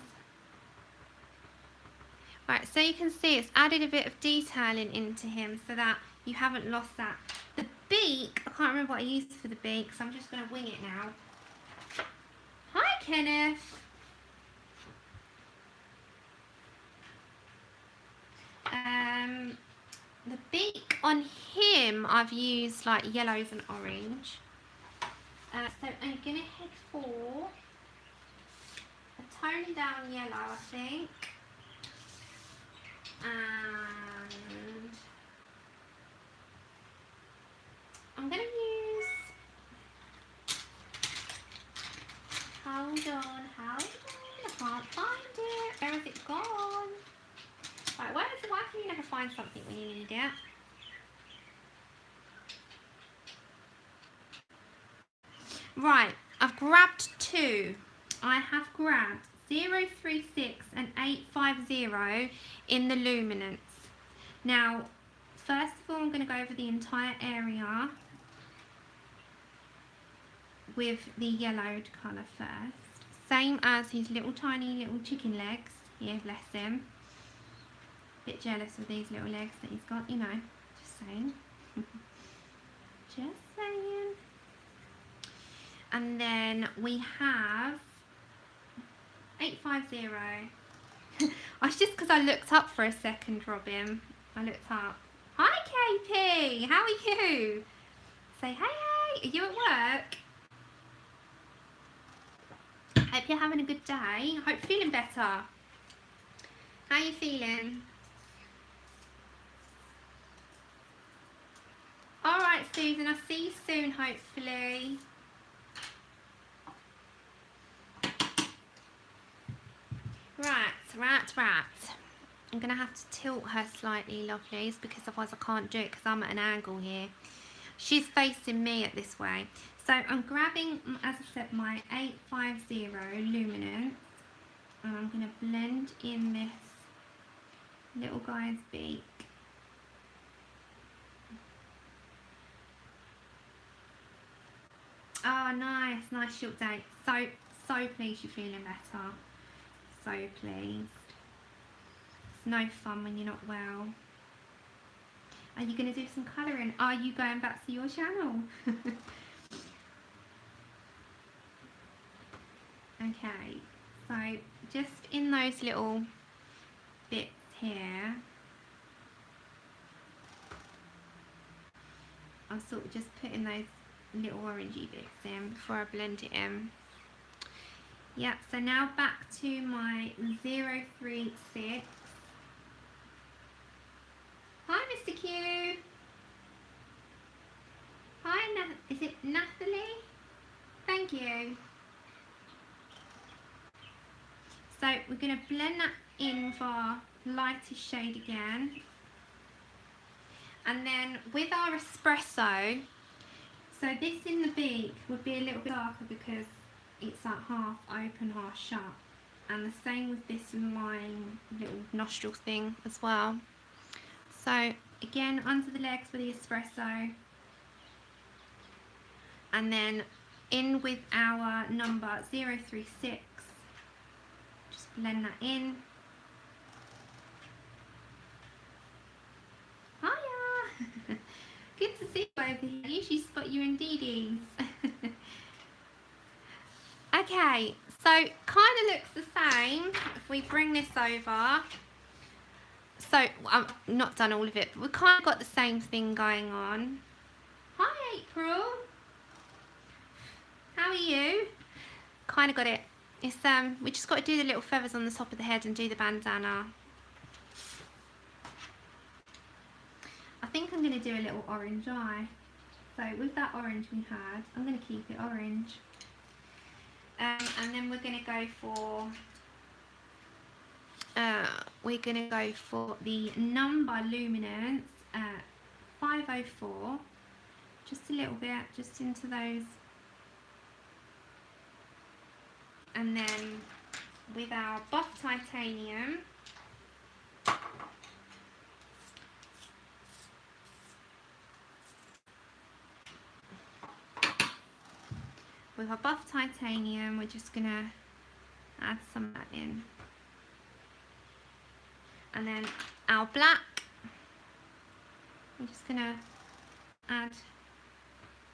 Right, so you can see it's added a bit of detailing into him so that you haven't lost that. The beak, I can't remember what I used for the beak, so I'm just going to wing it now. Hi, Kenneth. The beak on him, I've used like yellows and orange. So I'm going to head for a toned down yellow, I think. And I'm going to use, hold on, I can't find it. Where has it gone? Right, why can you never find something when you need it? Right, I've grabbed two. I have grabbed 036 and 850 in the Luminance. Now, first of all, I'm going to go over the entire area with the yellowed colour first. Same as his little tiny little chicken legs. Yeah, bless him. Bit jealous of these little legs that he's got, you know. Just saying. Just saying. And then we have 850. It's just because I looked up for a second, Robin. I looked up. Hi, KP. How are you? Say hey. Are you at work? Hope you're having a good day. Hope you're feeling better. How are you feeling? Alright, Susan. I'll see you soon, hopefully. Right. I'm going to have to tilt her slightly, lovelies, because otherwise I can't do it because I'm at an angle here. She's facing me at this way. So I'm grabbing, as I said, my 850 Luminance, and I'm going to blend in this little guy's beak. Oh, nice, nice short day. So pleased you're feeling better. So pleased. It's no fun when you're not well. Are you going to do some colouring? Are you going back to your channel? Okay, so just in those little bits here, I'm sort of just putting those little orangey bits in before I blend it in. Yeah, so now back to my 036. Hi, Mr. Q. Hi, is it Nathalie? Thank you. So we're going to blend that in with our lightest shade again. And then with our espresso, so this in the beak would be a little bit darker because it's like half open, half shut. And the same with this line little nostril thing as well. So again, under the legs with the espresso. And then in with our number 036. Just blend that in. Hiya! Good to see you over here. I usually spot you in Dee Dee's. Okay, so kind of looks the same if we bring this over. So I've not done all of it, but we've kind of got the same thing going on. Hi April. How are you? Kind of got it. It's we just got to do the little feathers on the top of the head and do the bandana. I think I'm going to do a little orange eye. So with that orange we had, I'm going to keep it orange. And then we're going to go for the number Luminance 504. Just a little bit, just into those. And then with our buff titanium, we're just gonna add some of that in. And then our black, I'm just gonna add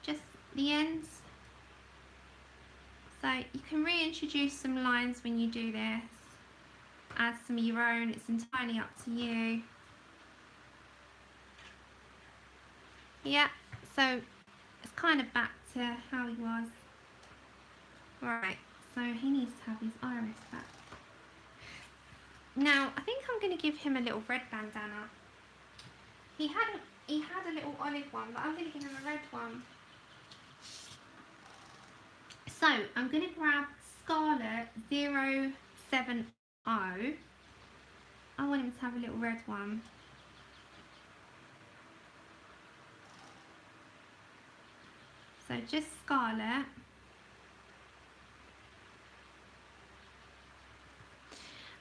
just the ends. So you can reintroduce some lines when you do this. Add some of your own, it's entirely up to you. Yeah, so it's kind of back to how he was. Right, so he needs to have his iris back. Now, I think I'm going to give him a little red bandana. He had a little olive one, but I'm going to give him a red one. So, I'm going to grab Scarlet 070. I want him to have a little red one. So, just Scarlet.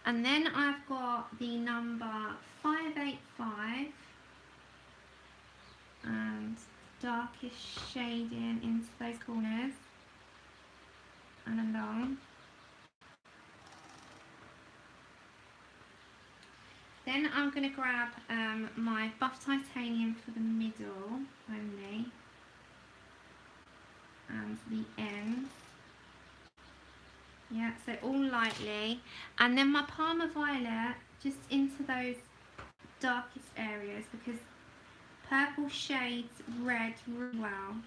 And then I've got the number 585 and darkish shading into those corners and along. Then I'm going to grab my buff titanium for the middle only and the ends. Yeah, so all lightly. And then my Parma Violet just into those darkest areas because purple shades red really well.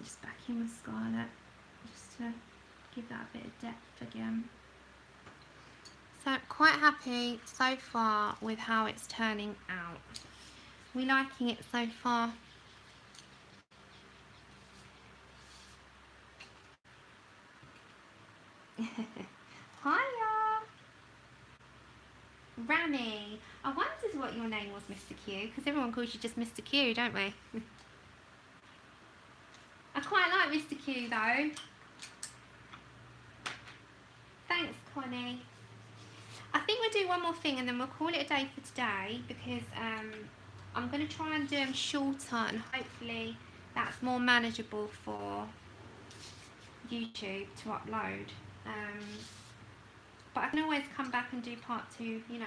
Just back in with Scarlet just to give that a bit of depth again. So quite happy so far with how it's turning out. We liking it so far? Hiya! Danny. I wondered what your name was, Mr. Q, because everyone calls you just Mr. Q, don't we? I quite like Mr. Q though. Thanks, Connie. I think we'll do one more thing and then we'll call it a day for today, because I'm going to try and do them shorter and hopefully that's more manageable for YouTube to upload. But I can always come back and do part 2, you know,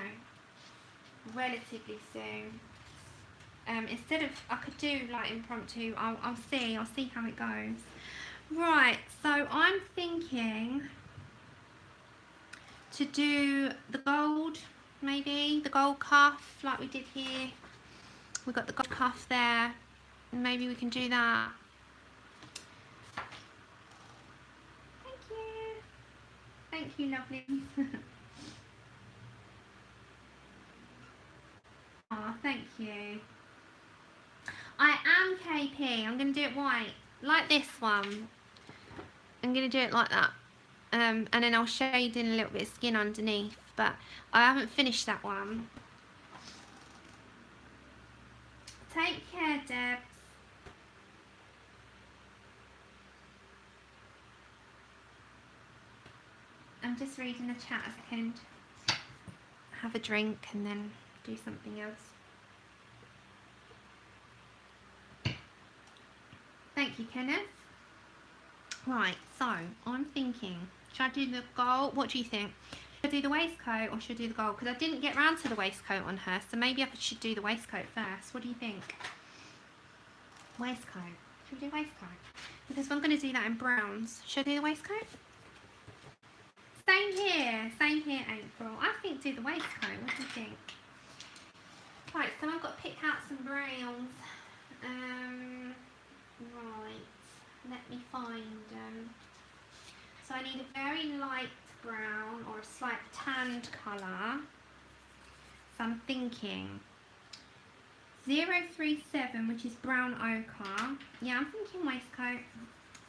relatively soon. Instead of, I could do like impromptu. I'll see how it goes. Right, so I'm thinking to do the gold, maybe the gold cuff like we did here. We've got the gold cuff there. Maybe we can do that. Thank you. Thank you, lovely. Oh, thank you. I am KP. I'm going to do it white, like this one. I'm going to do it like that. And then I'll shade in a little bit of skin underneath. But I haven't finished that one. Take care, Deb. I'm just reading the chat a second. Have a drink and then do something else. Thank you, Kenneth. Right, so I'm thinking, should I do the gold? What do you think? Should I do the waistcoat or should I do the gold? Because I didn't get round to the waistcoat on her, so maybe I should do the waistcoat first. What do you think? Waistcoat. Should we do waistcoat? Because I'm going to do that in browns. Should I do the waistcoat? Same here, April. I think do the waistcoat. What do you think? Right, so I've got to pick out some browns. Right, let me find them. So I need a very light brown or a slight tanned colour. So I'm thinking 037, which is brown ochre. Yeah, I'm thinking waistcoat.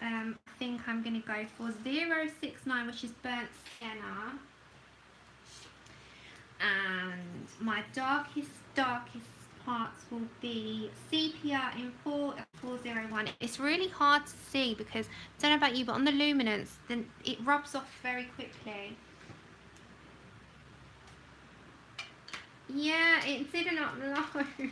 I think I'm going to go for 069, which is burnt sienna. And my darkest parts will be sepia in 401. It's really hard to see because, I don't know about you, but on the luminance, then it rubs off very quickly. Yeah, it didn't upload.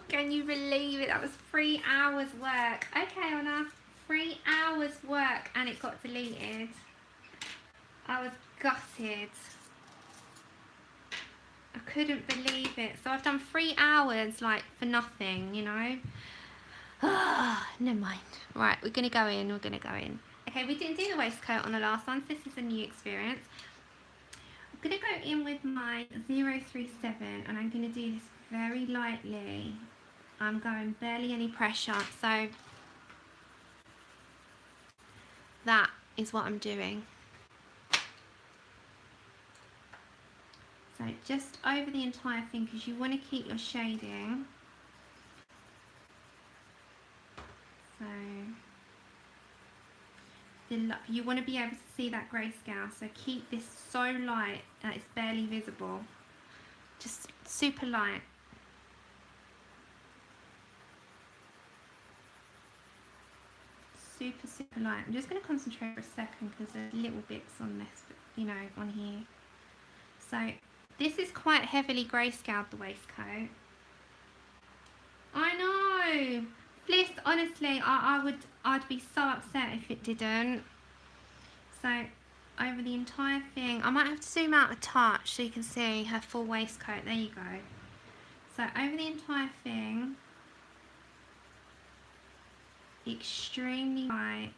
Can you believe it? That was 3 hours work. Okay, Anna. 3 hours work and it got deleted. I was gutted. I couldn't believe it. So I've done 3 hours like for nothing, you know. Never mind. Right, we're gonna go in. Okay, we didn't do the waistcoat on the last one, so this is a new experience. I'm gonna go in with my 037 and I'm gonna do this very lightly. I'm going barely any pressure, so that is what I'm doing. So just over the entire thing, because you want to keep your shading. So you want to be able to see that grayscale, so keep this so light that it's barely visible. Just super light. Super light. I'm just going to concentrate for a second because there's little bits on this, you know, on here. So this is quite heavily grayscaled, the waistcoat. I know. Bliss, honestly, I'd be so upset if it didn't. So over the entire thing, I might have to zoom out a touch so you can see her full waistcoat. There you go. So over the entire thing, extremely light.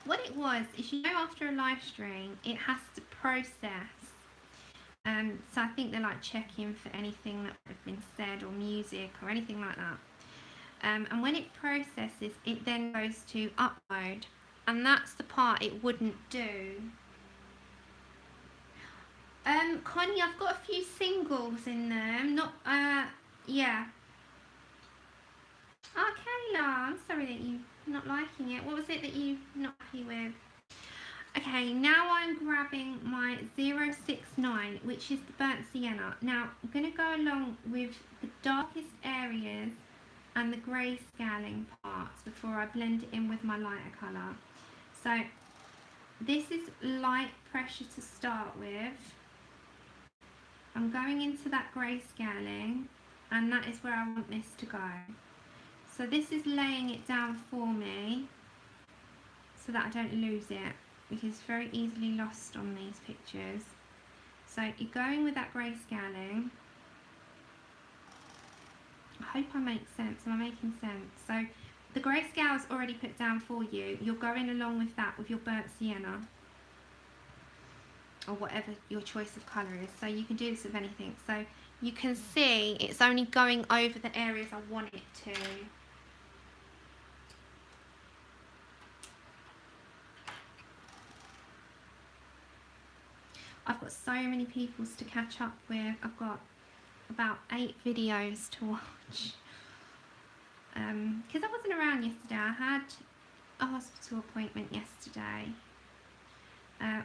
What it was is, you know, after a live stream it has to process, so I think they're like checking for anything that would have been said or music or anything like that, and when it processes it then goes to upload, and that's the part it wouldn't do. Connie, I've got a few singles in them, not, yeah. Oh, Kayla, I'm sorry that you're not liking it. What was it that you're not happy with? Okay, now I'm grabbing my 069, which is the burnt sienna. Now I'm going to go along with the darkest areas and the grayscaling parts before I blend it in with my lighter colour. So this is light pressure to start with. I'm going into that grayscaling, and that is where I want this to go. So this is laying it down for me so that I don't lose it, because it's very easily lost on these pictures. So you're going with that grayscaling. I hope I make sense. Am I making sense? So the grayscale is already put down for you. You're going along with that with your burnt sienna, or whatever your choice of colour is. So you can do this with anything. So you can see it's only going over the areas I want it to. I've got so many peoples to catch up with. I've got about 8 videos to watch. Because I wasn't around yesterday. I had a hospital appointment yesterday,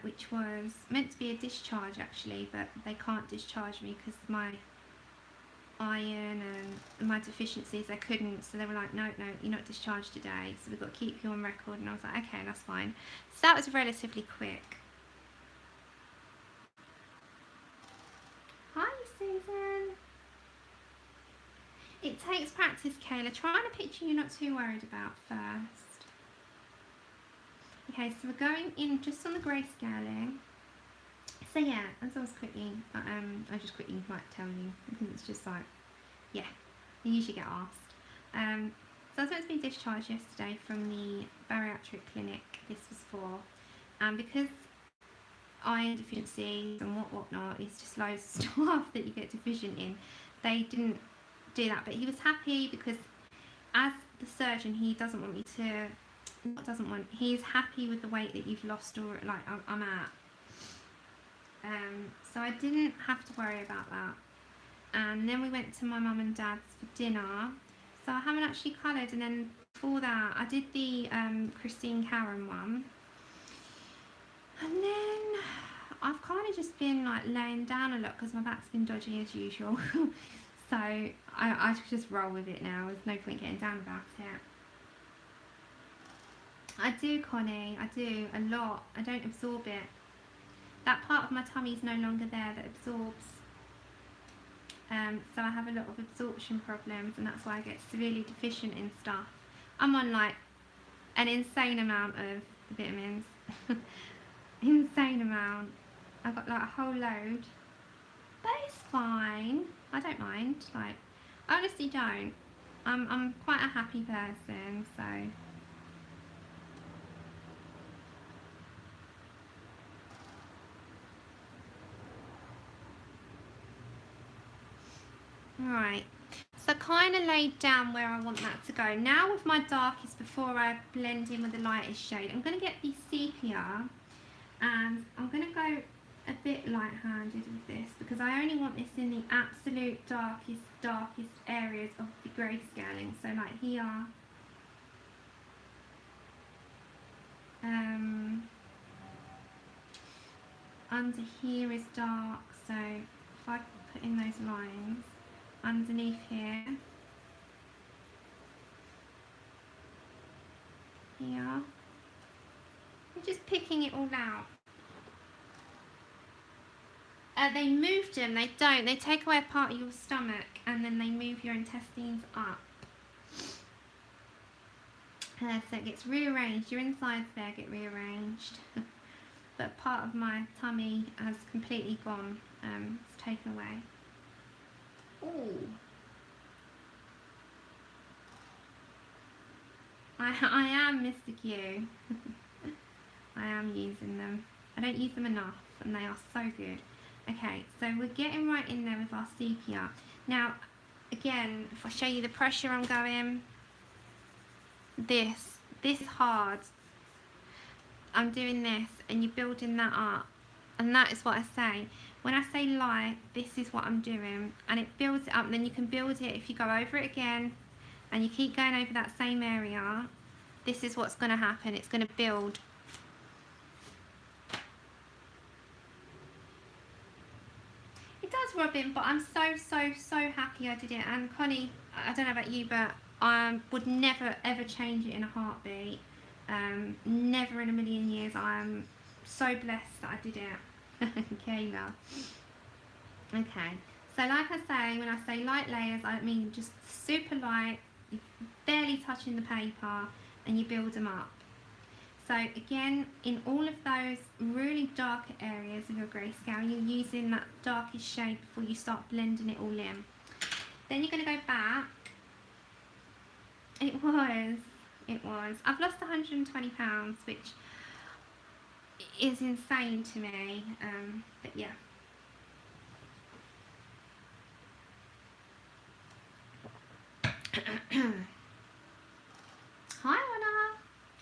which was meant to be a discharge actually, but they can't discharge me because my iron and my deficiencies, they couldn't. So they were like, no, you're not discharged today, so we've got to keep you on record. And I was like, okay, that's fine. So that was relatively quick. Hi, Susan. It takes practice, Kayla. Try on a picture you're not too worried about first. Okay, so we're going in just on the grayscaling. So yeah, as I was quickly, I just quickly might tell you, because it's just like, yeah, I usually get asked. So I was meant to be discharged yesterday from the bariatric clinic this was for, and because iron deficiencies and whatnot, it's just loads of stuff that you get deficient in. They didn't do that, but he was happy because as the surgeon, he doesn't want me to, he's happy with the weight that you've lost, or like I'm at. So I didn't have to worry about that. And then we went to my mum and dad's for dinner. So I haven't actually coloured, and then before that I did the Christine Karron one. And then I've kind of just been like laying down a lot because my back's been dodgy as usual. So I just roll with it now. There's no point getting down about it. I do, Connie. I do a lot. I don't absorb it. That part of my tummy is no longer there that absorbs. So I have a lot of absorption problems, and that's why I get severely deficient in stuff. I'm on like an insane amount of vitamins. Insane amount. I've got like a whole load. But it's fine. I don't mind. Like, I honestly don't. I'm quite a happy person, so. Right. So I kind of laid down where I want that to go. Now with my darkest, before I blend in with the lightest shade, I'm going to get the sepia, and I'm going to go a bit light-handed with this because I only want this in the absolute darkest areas of the grayscaling. So like here, under here is dark, so if I put in those lines underneath here, I'm just picking it all out. They moved them, they don't. They take away a part of your stomach and then they move your intestines up. So it gets rearranged. Your insides there get rearranged. But part of my tummy has completely gone. It's taken away. Ooh. I am Mr. Q. I am using them. I don't use them enough, and they are so good. Okay, so we're getting right in there with our sepia. Now, again, if I show you the pressure I'm going, this is hard. I'm doing this, and you're building that up. And that is what I say. When I say light, this is what I'm doing. And it builds it up, and then you can build it if you go over it again, and you keep going over that same area. This is what's going to happen. It's going to build. Robin, but I'm so happy I did it. And Connie, I don't know about you, but I would never ever change it in a heartbeat. Never in a million years. I'm so blessed that I did it. Kayla. Okay, so like I say, when I say light layers, I mean just super light, you're barely touching the paper, and you build them up. So again, in all of those really darker areas of your grayscale, you're using that darkest shade before you start blending it all in. Then you're going to go back. It was. I've lost 120 pounds, which is insane to me, but yeah. Hi Anna.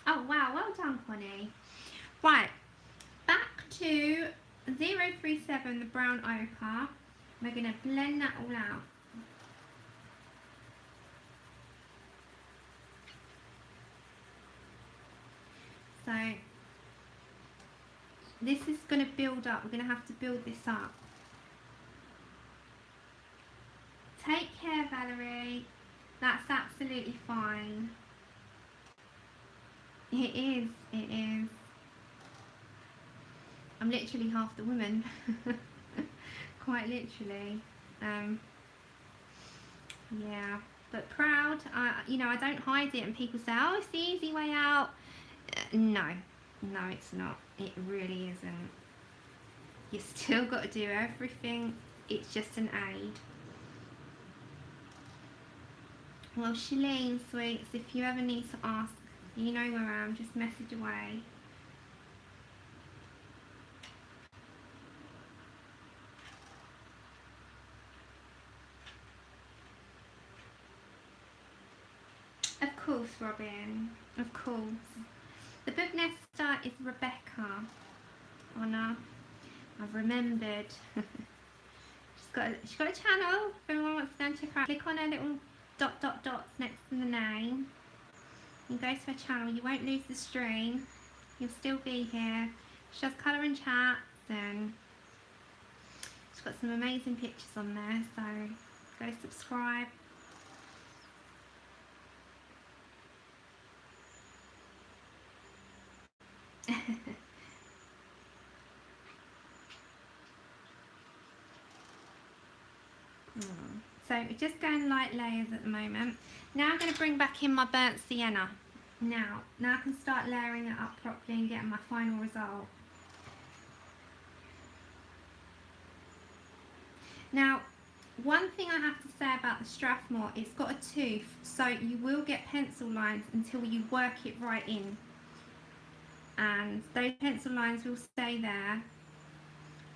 Oh wow, well done Connie. Right, back to 037, the brown ochre. We're going to blend that all out. So this is going to build up. We're going to have to build this up. Take care, Valerie. That's absolutely fine. It is. I'm literally half the woman. Quite literally. Yeah, but proud. You know, I don't hide it, and people say, "Oh, it's the easy way out." No, it's not. It really isn't. You still got to do everything. It's just an aid. Well, Shalene, sweets, if you ever need to ask, you know where I am. Just message away. Of course, Robin. Of course. The book nester is Rebecca. Honor. I've remembered. She's got a channel. If anyone wants to go and check her out, click on her little dots next to the name. You go to her channel. You won't lose the stream. You'll still be here. She does colour and chats, and she's got some amazing pictures on there. So go subscribe. So we're just going light layers at the moment. Now I'm going to bring back in my burnt sienna. Now I can start layering it up properly and getting my final result. Now, one thing I have to say about the Strathmore, it's got a tooth, so you will get pencil lines until you work it right in. And those pencil lines will stay there.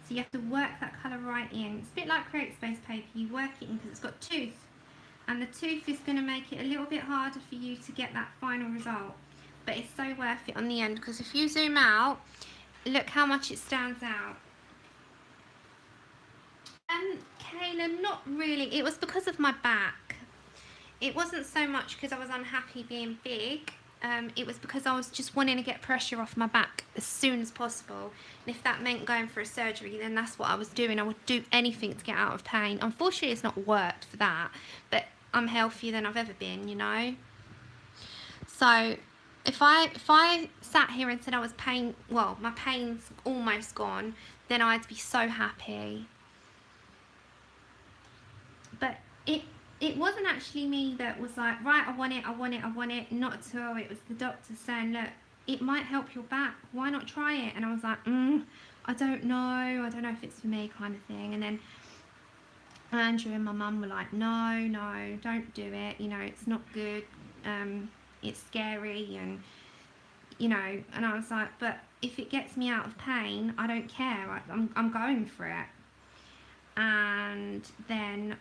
So you have to work that colour right in. It's a bit like Create Space paper. You work it in because it's got tooth. And the tooth is going to make it a little bit harder for you to get that final result. But it's so worth it on the end, because if you zoom out, look how much it stands out. Kayla, not really. It was because of my back. It wasn't so much because I was unhappy being big. It was because I was just wanting to get pressure off my back as soon as possible. And if that meant going for a surgery, then that's what I was doing. I would do anything to get out of pain. Unfortunately, it's not worked for that. But I'm healthier than I've ever been, you know. So if I sat here and said I was my pain's almost gone, then I'd be so happy. But it wasn't actually me that was like, right, I want it. Not at all. It was the doctor saying, look, it might help your back. Why not try it? And I was like, I don't know if it's for me, kind of thing. And then Andrew and my mum were like, no, don't do it. You know, it's not good. It's scary, and you know. And I was like, but if it gets me out of pain, I don't care. I'm going for it. And then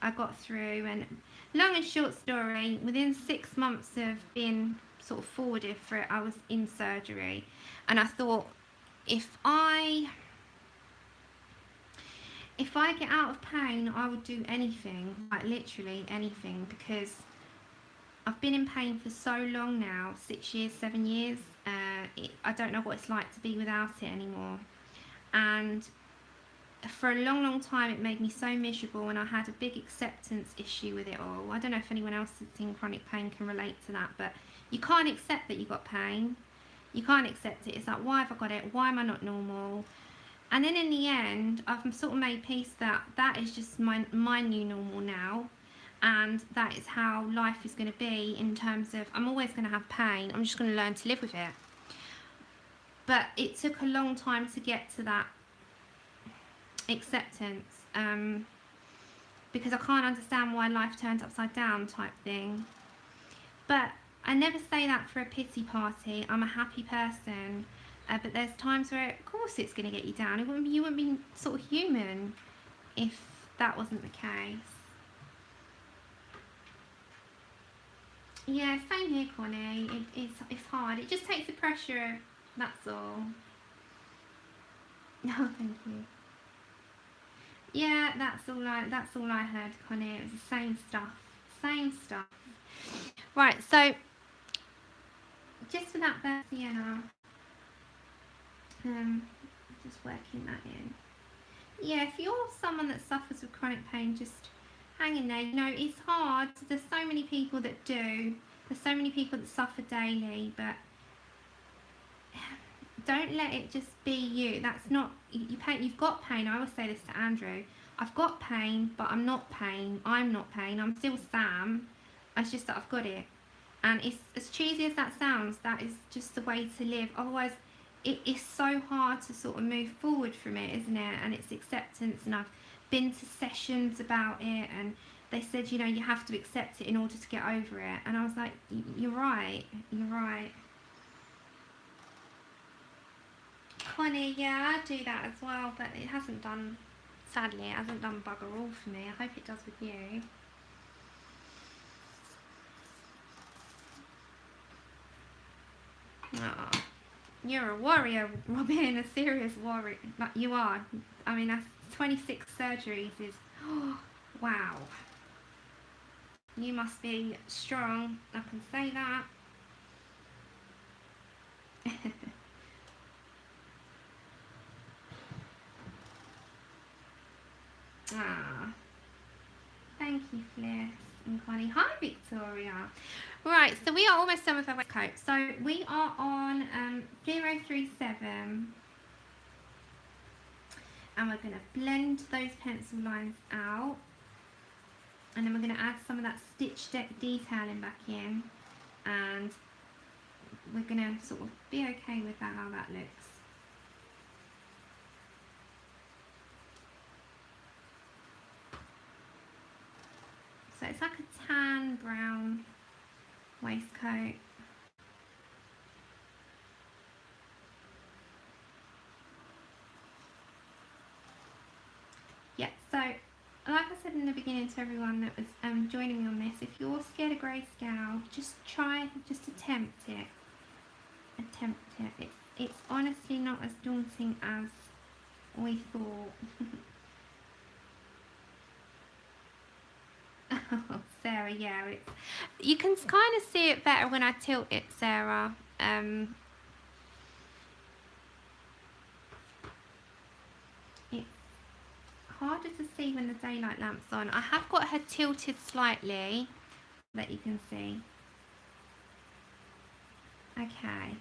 I got through, and long and short story, within 6 months of being sort of forwarded for it, I was in surgery. And I thought, if I get out of pain, I would do anything, like literally anything, because I've been in pain for so long now, 6 years, 7 years. I don't know what it's like to be without it anymore. And for a long time it made me so miserable, and I had a big acceptance issue with it all. I don't know if anyone else that's in chronic pain can relate to that, but you can't accept that you got pain. You can't accept it. It's like, why have I got it? Why am I not normal? And then in the end, I've sort of made peace that that is just my new normal now, and that is how life is going to be, in terms of I'm always going to have pain. I'm just going to learn to live with it. But it took a long time to get to that acceptance, because I can't understand why life turns upside down type thing. But I never say that for a pity party. I'm a happy person, but there's times where of course it's going to get you down. You wouldn't be sort of human if that wasn't the case. Yeah, same here, Connie. It's hard. It just takes the pressure, that's all. No, thank you. Yeah, that's all I heard, Connie. It was the same stuff. Same stuff. Right, so just for that there, Sienna. Just working that in. Yeah, if you're someone that suffers with chronic pain, just hang in there. You know, it's hard. There's so many people that do. There's so many people that suffer daily, but don't let it just be you. That's not you. You've got pain. I always say this to Andrew. I've got pain, but I'm not pain. I'm not pain. I'm still Sam. It's just that I've got it. And it's as cheesy as that sounds, that is just the way to live. Otherwise, it is so hard to sort of move forward from it, isn't it? And it's acceptance. And I've been to sessions about it, and they said, you know, you have to accept it in order to get over it. And I was like, you're right. You're right. Connie, yeah, I do that as well, but it hasn't done, sadly, it hasn't done bugger all for me. I hope it does with you. Oh, you're a warrior, Robin, a serious warrior. Like, you are. I mean, that's 26 surgeries is, oh, wow. You must be strong, I can say that. Ah, thank you, Fliss and Connie. Hi, Victoria. Right, so we are almost done with our waistcoat. So we are on 037, and we're going to blend those pencil lines out, and then we're going to add some of that stitch detailing back in, and we're going to sort of be okay with that, how that looks. So it's like a tan brown waistcoat. Yeah, so like I said in the beginning to everyone that was joining me on this, if you're scared of grayscale, just attempt it. Attempt it. It's honestly not as daunting as we thought. Oh, Sarah, yeah, you can kind of see it better when I tilt it, Sarah. It's harder to see when the daylight lamp's on. I have got her tilted slightly, that you can see. Okay,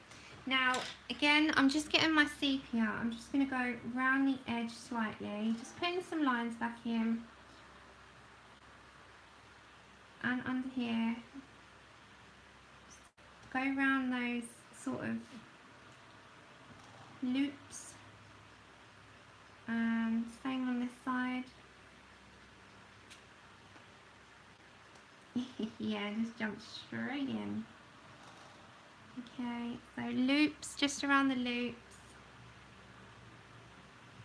now again, I'm just getting my sepia. I'm just going to go round the edge slightly, just putting some lines back in. And under here, go around those sort of loops, staying on this side. Yeah, just jump straight in. Okay, so loops, just around the loops,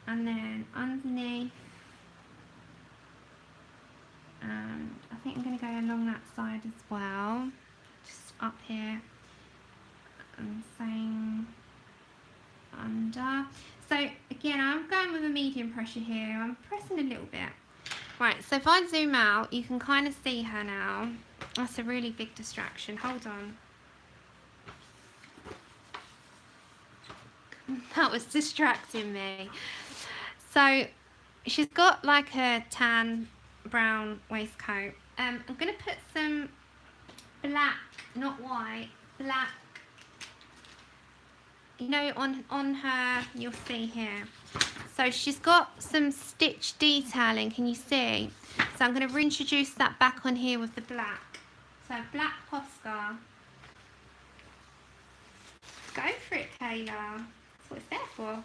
and then underneath. And I think I'm going to go along that side as well, just up here, and same under. So again, I'm going with a medium pressure here. I'm pressing a little bit. Right, so if I zoom out, you can kind of see her now. That's a really big distraction. Hold on. That was distracting me. So she's got like a tan brown waistcoat. I'm going to put some black, not white, black, you know, on her, you'll see here. So she's got some stitch detailing, can you see? So I'm going to reintroduce that back on here with the black. So black Posca. Go for it, Kayla. That's what it's there for.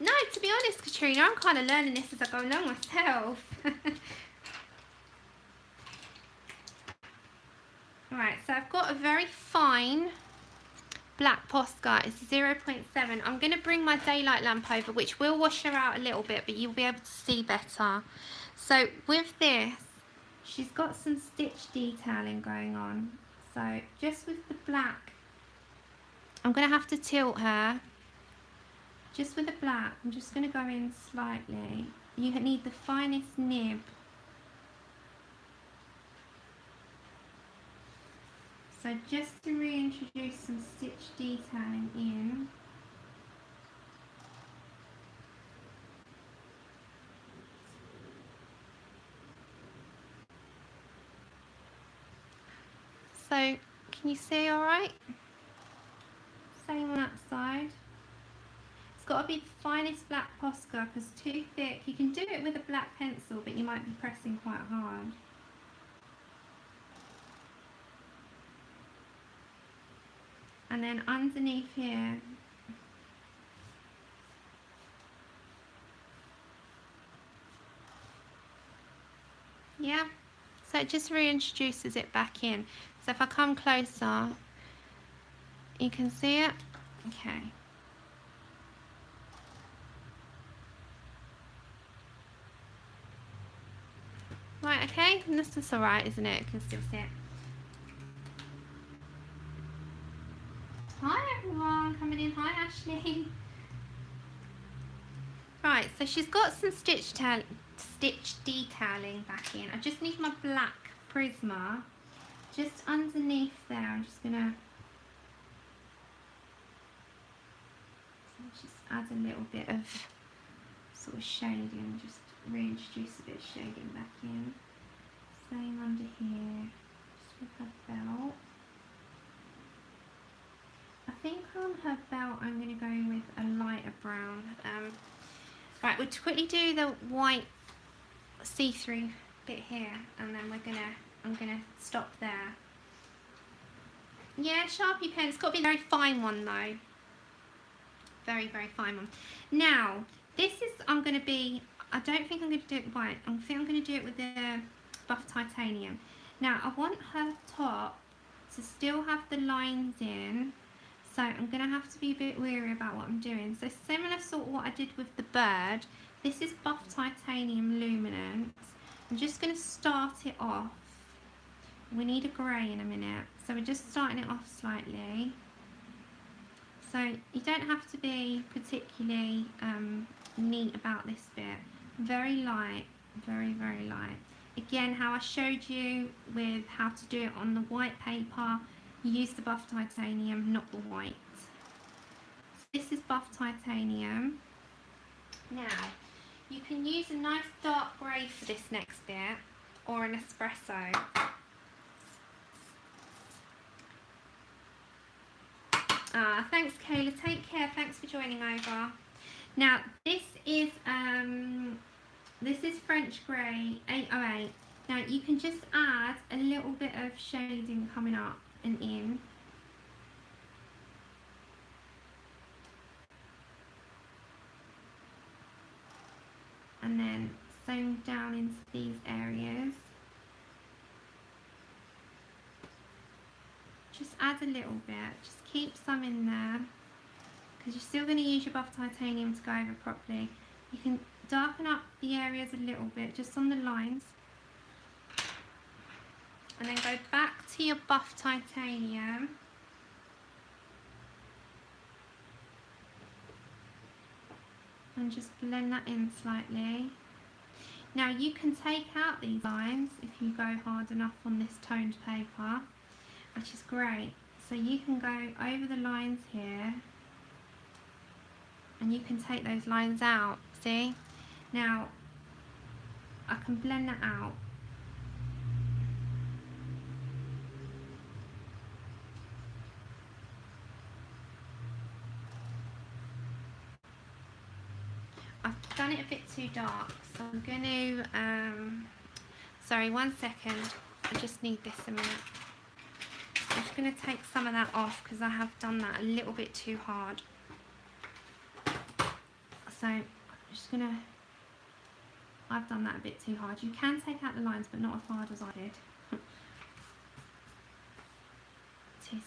No, to be honest, Katrina, I'm kind of learning this as I go along myself. Right, so I've got a very fine black Posca. It's 0.7. I'm going to bring my daylight lamp over, which will wash her out a little bit, but you'll be able to see better. So with this, she's got some stitch detailing going on. So just with the black, I'm going to have to tilt her. Just with the black, I'm just going to go in slightly. You need the finest nib. So just to reintroduce some stitch detailing in. So can you see all right? Same on that side. It's got to be the finest black Posca because too thick. You can do it with a black pencil, but you might be pressing quite hard. And then underneath here, yeah, so it just reintroduces it back in. So if I come closer, you can see it. Okay. Right, okay, and this is alright, isn't it? You can still see it. Hi everyone, coming in. Hi Ashley. Right, so she's got some stitch detailing back in. I just need my black Prisma just underneath there. I'm just gonna just add a little bit of sort of shading, just reintroduce a bit of shading back in. Same under here, just with her belt. I think on her belt I'm going to go with a lighter brown. Right, we'll quickly do the white see-through bit here, and then I'm gonna stop there. Yeah, Sharpie pen. It's got to be a very fine one though. Very, very fine one. Now, this is I don't think I'm going to do it white. I think I'm going to do it with the buff titanium. Now, I want her top to still have the lines in. So I'm going to have to be a bit wary about what I'm doing. So similar sort of what I did with the bird. This is buff titanium luminance. I'm just going to start it off. We need a grey in a minute. So we're just starting it off slightly. So you don't have to be particularly neat about this bit. Very light, very, very light. Again, how I showed you with how to do it on the white paper. Use the buff titanium, not the white. So this is buff titanium. Now, you can use a nice dark grey for this next bit, or an espresso. Thanks Kayla, take care, thanks for joining over. Now, this is French Grey 808. Now, you can just add a little bit of shading coming up and in. And then sewn down into these areas. Just add a little bit, just keep some in there because you're still going to use your buff titanium to go over properly. You can darken up the areas a little bit, just on the lines. And then go back to your buff titanium. And just blend that in slightly. Now you can take out these lines if you go hard enough on this toned paper, which is great. So you can go over the lines here And you can take those lines out, see? Now, I can blend that out. I've done it a bit too dark, so I'm going to, sorry, 1 second. I just need this a minute. I'm just going to take some of that off because I have done that a little bit too hard. So I'm just going to, I've done that a bit too hard. You can take out the lines, but not as hard as I did. 2 seconds.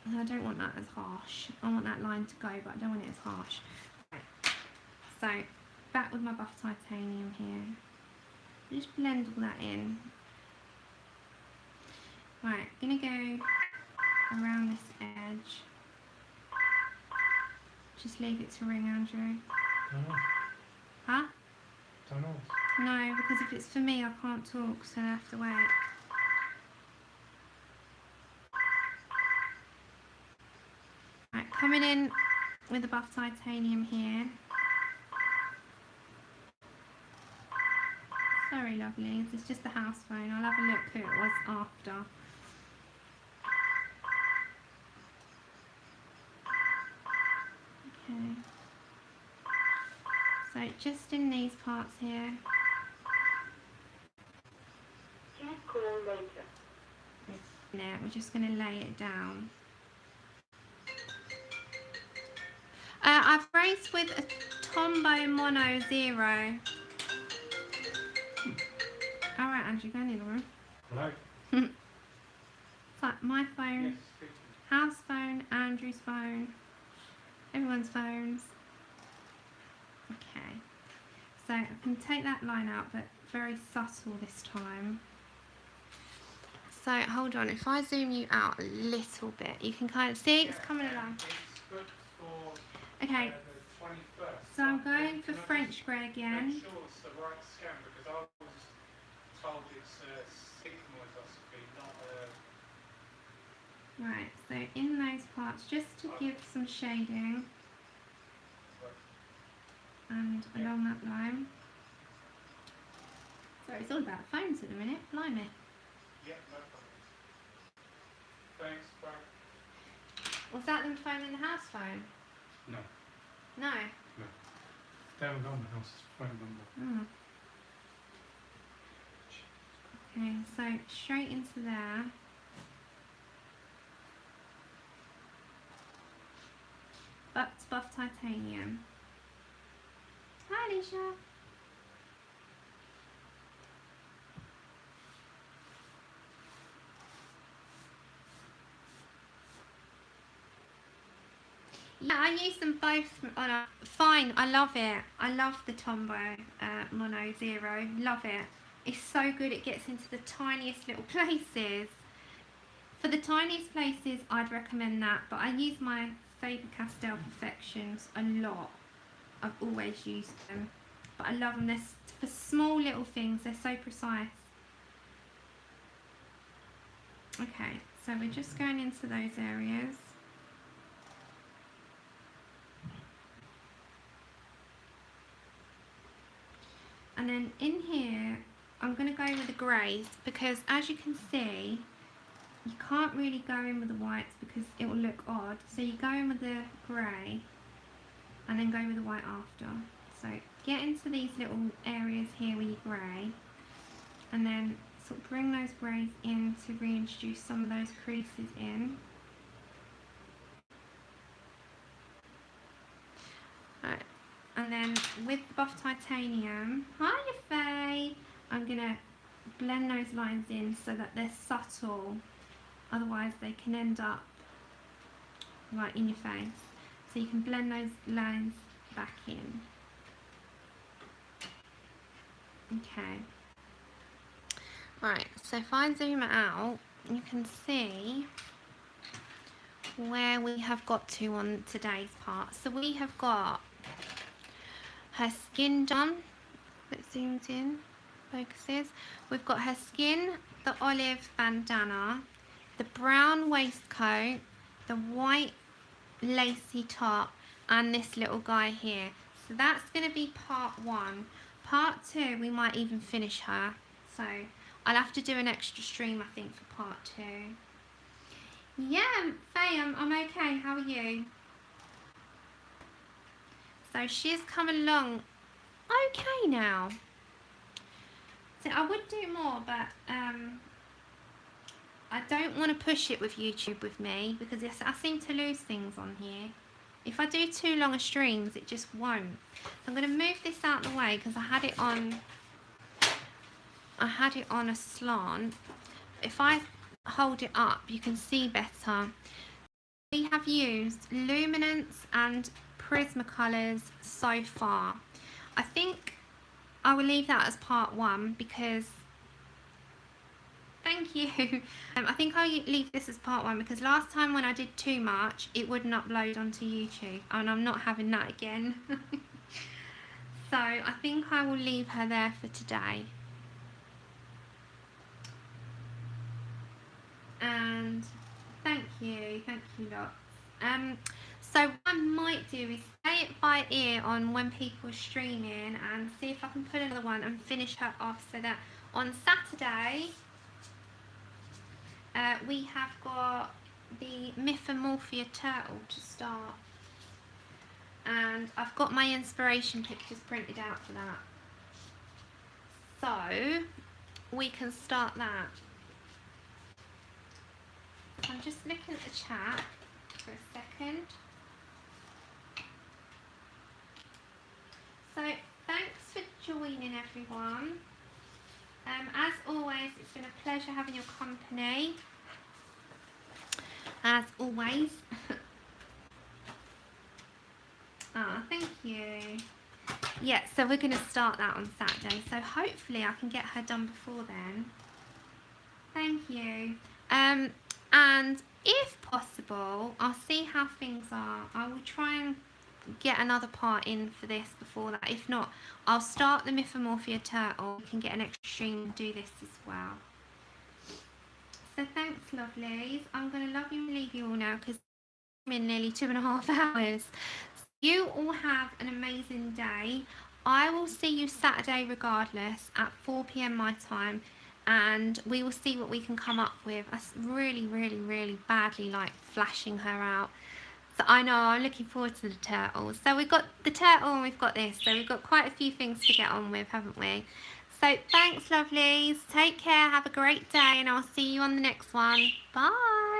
And I don't want that as harsh. I want that line to go, but I don't want it as harsh. Right. So, back with my buff titanium here. Just blend all that in. Right, I'm gonna go around this edge. Just leave it to ring, Andrew. Huh? Don't know. No, because if it's for me, I can't talk, so I have to wait. Right, coming in with the buff titanium here. Sorry, lovelies, it's just the house phone. I'll have a look who it was after. Okay. So just in these parts here. Can't call later. Now we're just going to lay it down. I've raced with a Tombow Mono 0. Alright, Andrew, go in the room. Hello? It's like my phone, Yes, speaking. house phone, Andrew's phone, everyone's phones. Okay, so I can take that line out, but very subtle this time. So hold on, if I zoom you out a little bit, you can kind of see it's coming along. It's booked for Okay, the 21st. so I'm going for French grey again. Make sure it's the right scan because I was told it's signal endoscopy, not Right, so in those parts, just to give some shading and along that line. Sorry, it's all about phones at the minute, blimey. yeah, no problem. Thanks, bye. Was that them phoning the house phone? No, No. they haven't got my house's phone number. Oh. Okay, so straight into there. Buff titanium. Hi, Alicia. Yeah, I use them both on a fine. I love it. I love the Tombow Mono 0. Love it. It's so good. It gets into the tiniest little places. For the tiniest places, I'd recommend that. But I use my Faber-Castell Perfections a lot. I've always used them. But I love them. They're for small little things. They're so precise. Okay, so we're just going into those areas. And then in here, I'm going to go with the greys because as you can see, you can't really go in with the whites because it will look odd. So you go in with the grey and then go with the white after. So get into these little areas here with your grey and then sort of bring those greys in to reintroduce some of those creases in. Right. And then with the buff titanium, hiya Faye, I'm going to blend those lines in so that they're subtle, otherwise they can end up right in your face. So you can blend those lines back in. Okay. Right, so if I zoom out, you can see where we have got to on today's part. So we have got her skin done, that zooms in, focuses. We've got her skin, the olive bandana, the brown waistcoat, the the white lacy top and this little guy here. So that's going to be part 1. Part 2, we might even finish her. So I'll have to do an extra stream, I think, for part 2. Yeah, Faye, I'm okay. How are you? So she's come along okay now. So I would do more, but I don't want to push it with YouTube with me because I seem to lose things on here. If I do too long a streams, it just won't. I'm going to move this out of the way because I had it on a slant. If I hold it up, you can see better. We have used Luminance and Prismacolors so far. I think I will leave that as part 1 because thank you. I think I'll leave this as part 1 because last time when I did too much, it wouldn't upload onto YouTube, and I'm not having that again. So I think I will leave her there for today. And thank you lots. So what I might do is play it by ear on when people are streaming and see if I can put another one and finish her off so that on Saturday we have got the Mythomorphia turtle to start, and I've got my inspiration pictures printed out for that, so we can start that. I'm just looking at the chat for a second. So thanks for joining, everyone. As always, it's been a pleasure having your company. As always. Thank you. Yeah, so we're going to start that on Saturday. So hopefully I can get her done before then. Thank you. And if possible, I'll see how things are. I will try and get another part in for this before that. If not, I'll start the Mythomorphia turtle. You can get an extra stream and do this as well. So thanks, lovelies. I'm going to love you and leave you all now because I'm in nearly 2.5 hours. You all have an amazing day. I will see you Saturday regardless at 4 PM my time. And we will see what we can come up with. I really badly like flashing her out. So I know, I'm looking forward to the turtles. So we've got the turtle and we've got this. So we've got quite a few things to get on with, haven't we? So thanks, lovelies. Take care. Have a great day. And I'll see you on the next one. Bye.